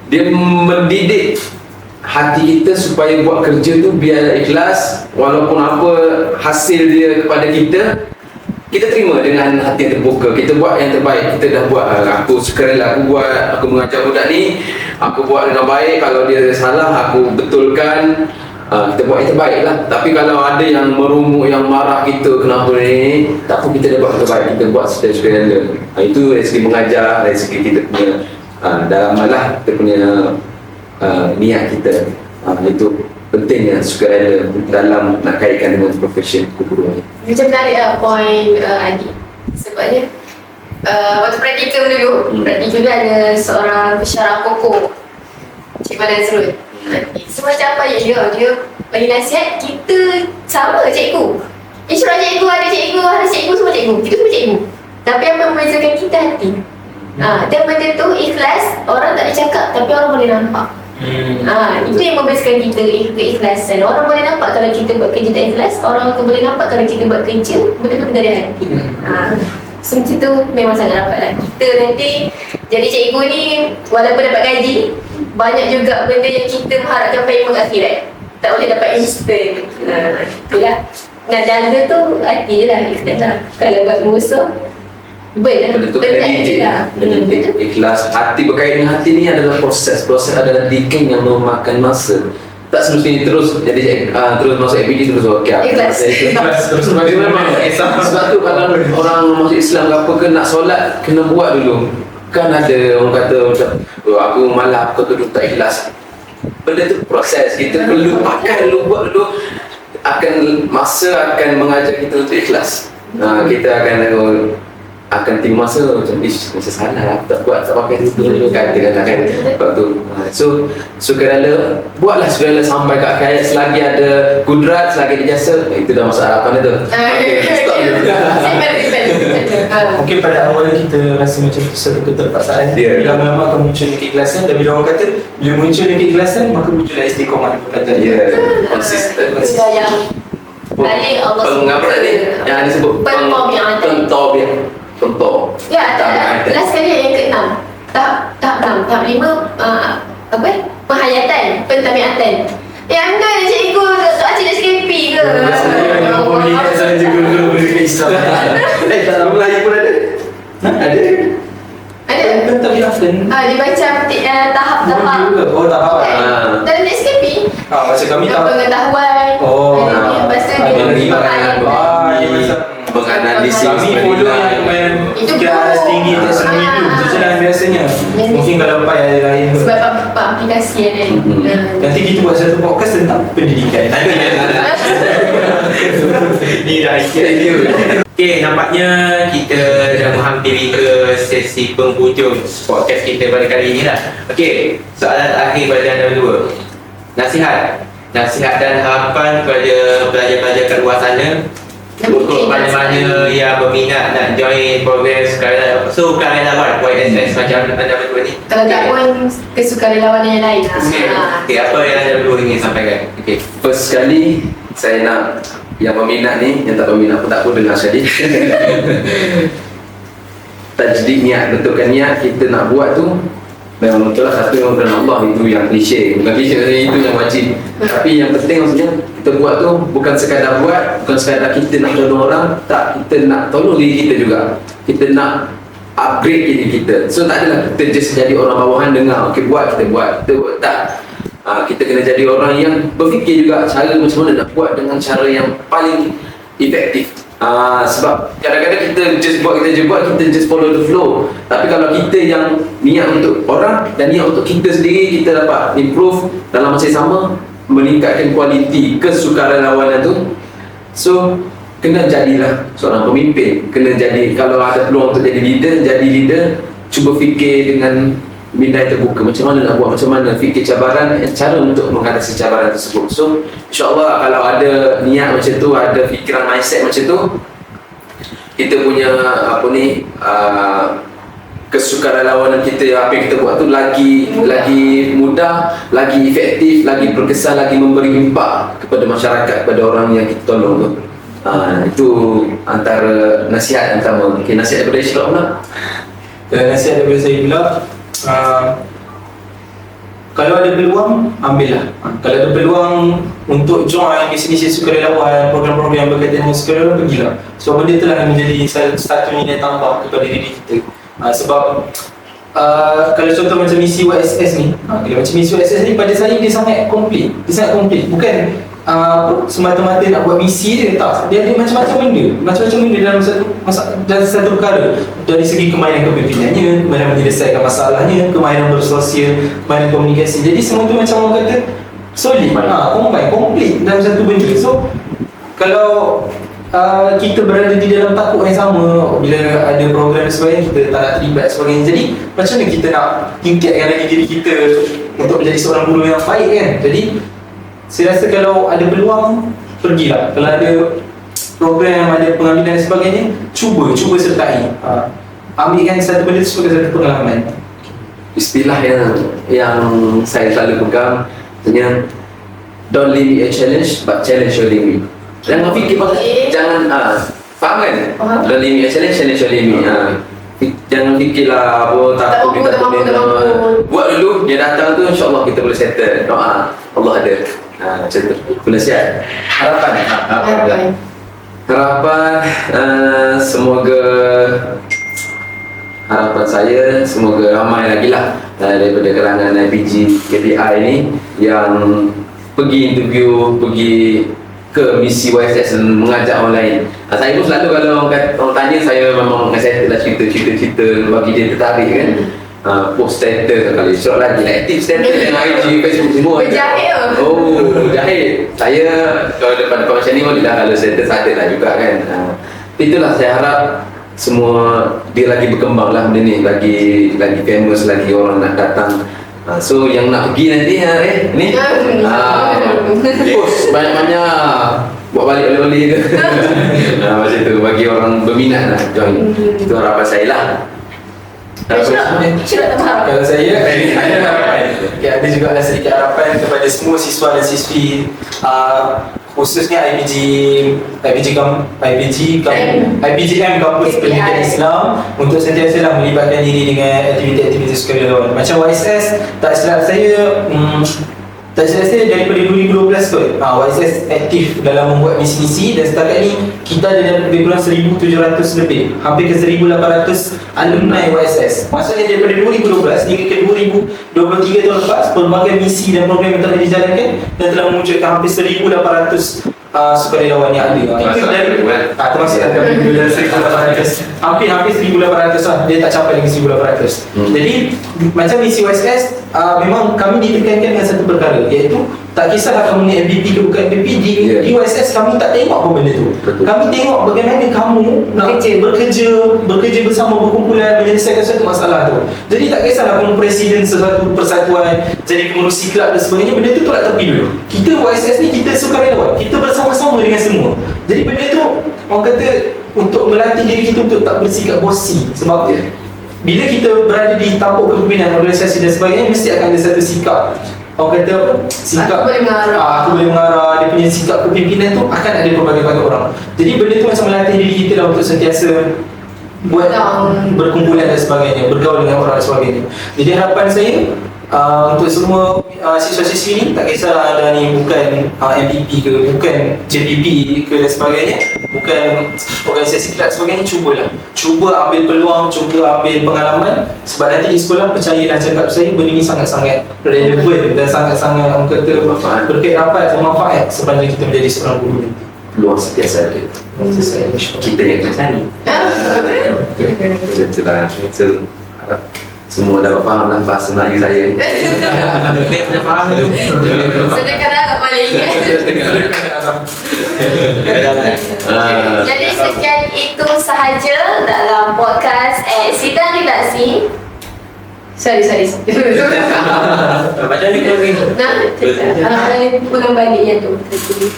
dia mendidik hati kita supaya buat kerja tu biar ikhlas, walaupun apa hasil dia kepada kita terima dengan hati terbuka. Kita buat yang terbaik. Kita dah buat, aku sukarela, aku mengajar budak ni, aku buat dengan baik. Kalau dia salah, aku betulkan. Kita buat yang terbaik lah. Tapi kalau ada yang merumuk, yang marah kita, kenapa ni, tak apa, kita dah buat yang terbaik. Kita buat secara sukarela. Itu dari segi mengajar, dari segi kita punya dalaman lah, kita punya niat kita. Itu pentingnya sukarela dalam nak kaitkan dengan profesi keguruan. Macam menarik lah point Adi. Sebabnya waktu praktikum dulu, praktikum ada seorang pensyarah Koko, Cik Malan Zrul. Semacam apa dia bagi nasihat, kita sama cikgu. Insyaallah cikgu ada cikgu semua cikgu. Kita semua cikgu. Tapi apa yang membezakan kita hati. Dan benda tu ikhlas, orang tak dicakap tapi orang boleh nampak. Itu yang membezakan kita, keikhlasan. Orang boleh nampak kalau kita buat kerja tak ikhlas, orang akan boleh nampak kalau kita buat kerja betul-betul dari hati. So macam tu memang sangat rapat lah. Kita nanti jadi cikgu ni, walaupun dapat gaji, banyak juga benda yang kita mengharapkan payung akhirat, tak boleh dapat instant. Itulah, nak jaga tu hati je lah, ikhlas lah. Kalau buat musuh, betul lah. Ikhlas, hati berkait dengan hati ni adalah proses adalah diking yang memakan masa. tak semestinya terus jadi terus masuk APG terus okey. Ikhlas. Terus Tapi memang sebab tu kalau orang masuk Islam ke apa ke nak solat kena buat dulu. Kan ada orang kata macam aku malas aku tu tak ikhlas. Benda tu proses, kita perlu pakai dulu, buat dulu. Masa akan mengajar kita untuk ikhlas. Kita akan timbul masa macam macam salah lah, tak buat, tak pakai dulu kan sebab tu. So kerana buatlah segala sampai kat akhir hayat, selagi ada kudrat, selagi ada jasa, itu dah masuk harapan tu. Stop dulu. Mungkin pada awal kita rasa macam tu satu keterpaksaan. Bila lama-lama akan muncul keikhlasan, dan bila orang kata bila muncul keikhlasan maka muncullah istiqamah. Konsisten. Sudah yang balik Allah Pengapa tadi? Yang disebut pentobiah. Contoh. Ya, last kali yang ke-6. Tahap 6, tahap 5 penghayatan, pentamiatan. Yang anda nak cikgu Dr. Acik nak SKP ke? Biasanya komunikasi saja guru-guru berdekat Islam. Dalam Melayu pun ada. Ada. Ada? Pentamiatan. Dia macam tahap-tahap. Oh, tahap. Dalam SKP, Macam kami tahu. pengetahuan. Oh. Lepas tu dia penghayatan. Menganalisis Kami follow yang lumayan Itu kelas tinggi tak seminggu. Itu je lah biasanya. Mungkin kalau Pai ada lain. Sebab aplikasi ada. Nanti kita buat satu podcast tentang pendidikan. Ni dah Okay, nampaknya kita dah menghampiri ke sesi penghujung podcast kita pada kali ini lah. Okay, soalan terakhir pada anda berdua. Nasihat dan harapan kepada pelajar-pelajar kat luar sana untuk mana-mana yang berminat nak join program sukarelawan YSS macam anda berdua ni. Kalau tak pun kesukarelawanan yang lain lah. Okay, apa yang anda berdua ingin sampaikan? Okay. First sekali saya nak yang peminat ni, yang tak peminat pun tak apa dengar sekali. Tajdid niat, betulkan niat kita nak buat tu memang betul lah, satu yang kerana Allah, itu yang klise. Bukan klise maksudnya itu yang wajib. Tapi yang penting maksudnya kita buat tu bukan sekadar buat, bukan sekadar kita nak tolong orang, tak, kita nak tolong diri kita juga. Kita nak upgrade diri kita. So tak adalah kita just jadi orang bawahan dengar, okay buat, kita buat, tak. Kita kena jadi orang yang berfikir juga cara macam mana nak buat dengan cara yang paling efektif. Sebab kadang-kadang kita just buat, kita just follow the flow. Tapi kalau kita yang niat untuk orang dan niat untuk kita sendiri, kita dapat improve dalam masa yang sama, meningkatkan kualiti kesukarelawanan tu. So kena jadilah seorang pemimpin, kena jadi, kalau ada peluang untuk jadi leader, cuba fikir dengan minda terbuka, macam mana nak buat, macam mana fikir cabaran, cara untuk mengatasi cabaran tersebut. So insyaAllah kalau ada niat macam tu, ada fikiran mindset macam tu, kita punya kesukarelawanan kita, apa yang kita buat tu lagi mudah, lagi efektif, lagi berkesan, lagi memberi impak kepada masyarakat, kepada orang yang kita tolong tu. Itu antara nasihat yang pertama. Okay, nasihat daripada Ishraq pula. Nasihat daripada saya pula, kalau ada peluang, ambillah. Kalau ada peluang untuk join misi-misi sukarelawan, program-program yang berkaitan dengan sukarelawan, pergilah. So benda itulah yang menjadi satu nilai tambah kepada diri kita. Sebab kalau contoh macam misi YSS ni, macam misi YSS ni pada saya dia sangat komplit. Bukan semata-mata nak buat misi dia, tak. Dia ada macam-macam benda dalam satu perkara. Dari segi kemahiran kepemimpinannya, kemahiran menyelesaikan masalahnya, kemahiran bersosial, kemahiran komunikasi. Jadi semua tu macam orang kata solid, komplit dalam satu benda. So kalau kita berada di dalam takut yang sama, bila ada program dan sebagainya kita tak nak terlibat sebagainya. Jadi macam mana kita nak tingkatkan lagi diri kita untuk menjadi seorang guru yang baik kan? Jadi saya rasa kalau ada peluang, pergilah. Kalau ada program, ada pengambilan dan sebagainya, cuba sertai. Ambilkan satu benda sebagai satu pengalaman. Istilah yang saya selalu pegang, sebenarnya don't limit a challenge but challenge your limit. Jangan fikir jangan faham kan? Don't limit a challenge, challenge your limit. Jangan fikirlah tak mampu. Buat dulu, dia datang tu insya-Allah kita boleh settle. Doa Allah ada. Macam tu. Penasihat. Harapan. Semoga harapan saya semoga ramai lagi lah daripada kalangan IPG KPI ni yang pergi interview, pergi ke misi YSS dan mengajak orang lain. Saya pun selalu kalau orang tanya, saya memang excited lah cerita-cerita bagi dia tertarik kan. Post status kalau esok lagi lah, aktif status yang IG, Facebook semua. Berjahit ke? Oh, berjahit. Saya kalau depan-depan macam ni pun dah kalau status ada lah juga kan. Itulah saya harap semua dia lagi berkembang lah benda ni, lagi famous, lagi orang nak datang. So yang nak pergi nanti ni post banyak-banyak, buat balik oleh-oleh ke. Macam tu bagi orang berminat lah join. Itu harapan saya lah. Syurah tak faham. Kalau saya ada harapan, ada juga sedikit harapan kepada semua siswa dan siswi, khususnya IPGM Kampus Pendidikan Islam, untuk sentiasa melibatkan diri dengan aktiviti-aktiviti sukarelawan. Macam YSS, tak silap saya daripada 2012 kot, YSS aktif dalam membuat misi-misi, dan setakat ni kita ada lebih kurang 1,700 lebih, hampir ke 1,800 alumni YSS. Maksudnya daripada 2012 hingga ke 2023 tahun lepas, pelbagai misi dan program yang telah dijalankan dan telah memunculkan hampir 1,800 sukarelawan yang ada. Itu dari termasuk dalam 1,800, hampir 1,800 lah, dia tak capai lagi 1,800. Jadi macam misi YSS, memang kami ditekankan dengan satu perkara, iaitu tak kisahlah kamu ni MVP ke bukan MVP, di YSS kami tak tengok apa benda tu. Kami tengok bagaimana kamu nak bekerja bersama, berkumpulan, menyelesaikan satu masalah tu. Jadi tak kisahlah kamu presiden sesuatu persatuan, jadi pengurusi kelab dan sebagainya, benda tu tolak tepi dulu. Kita YSS ni, kita sukarelawan, kita bersama-sama dengan semua. Jadi benda tu orang kata untuk melatih diri kita untuk tak bersikap bosi. Sebab bila kita berada di tampuk kepimpinan organisasi dan sebagainya, mesti akan ada satu sikap, orang kata apa? Sikap aku boleh mengarah, dia punya sikap kepimpinan tu akan ada berbagai-bagai orang. Jadi benda tu macam melatih diri kita lah untuk sentiasa buat berkumpulan dan sebagainya, bergaul dengan orang dan sebagainya. Jadi harapan saya untuk semua siswa-siswi ni, tak kisahlah anda ni bukan MVP ke, bukan JPP ke dan sebagainya, bukan organisasi kelab sebagainya, cuba ambil peluang, cuba ambil pengalaman, sebab nanti di sekolah, percayalah cakap saya, benda ni sangat-sangat relevan dan sangat-sangat orang kata berkait rapat dan manfaat sepanjang kita menjadi seorang guru nanti. Peluang setiasa ada. Kita yang kena cari. Itulah. Harap semua dapat faham lah bahasa Melayu saya. Dah faham tu. Sedangkan agak boleh ingat. Jadi sekian itu sahaja dalam podcast Sidang Redaksi. Sorry. Macam ni kau ni. Pulang balik yang tu.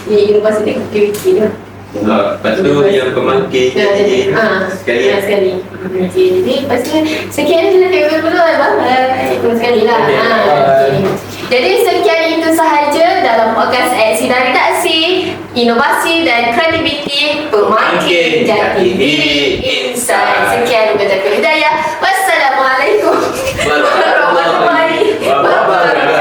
Inovasi dan aktiviti tu. Lepas tu yang pemangkit sekali. Jadi lepas tu sekian je, tengok dulu abang. Sekali lah. Jadi sekian itu sahaja dalam podcast Sidang Redaksi, Inovasi dan Kreativiti Pemangkit Jati Diri Insan. Sekian, Jazakumullah Hidayah. Wassalamualaikum warahmatullahi wabarakatuh.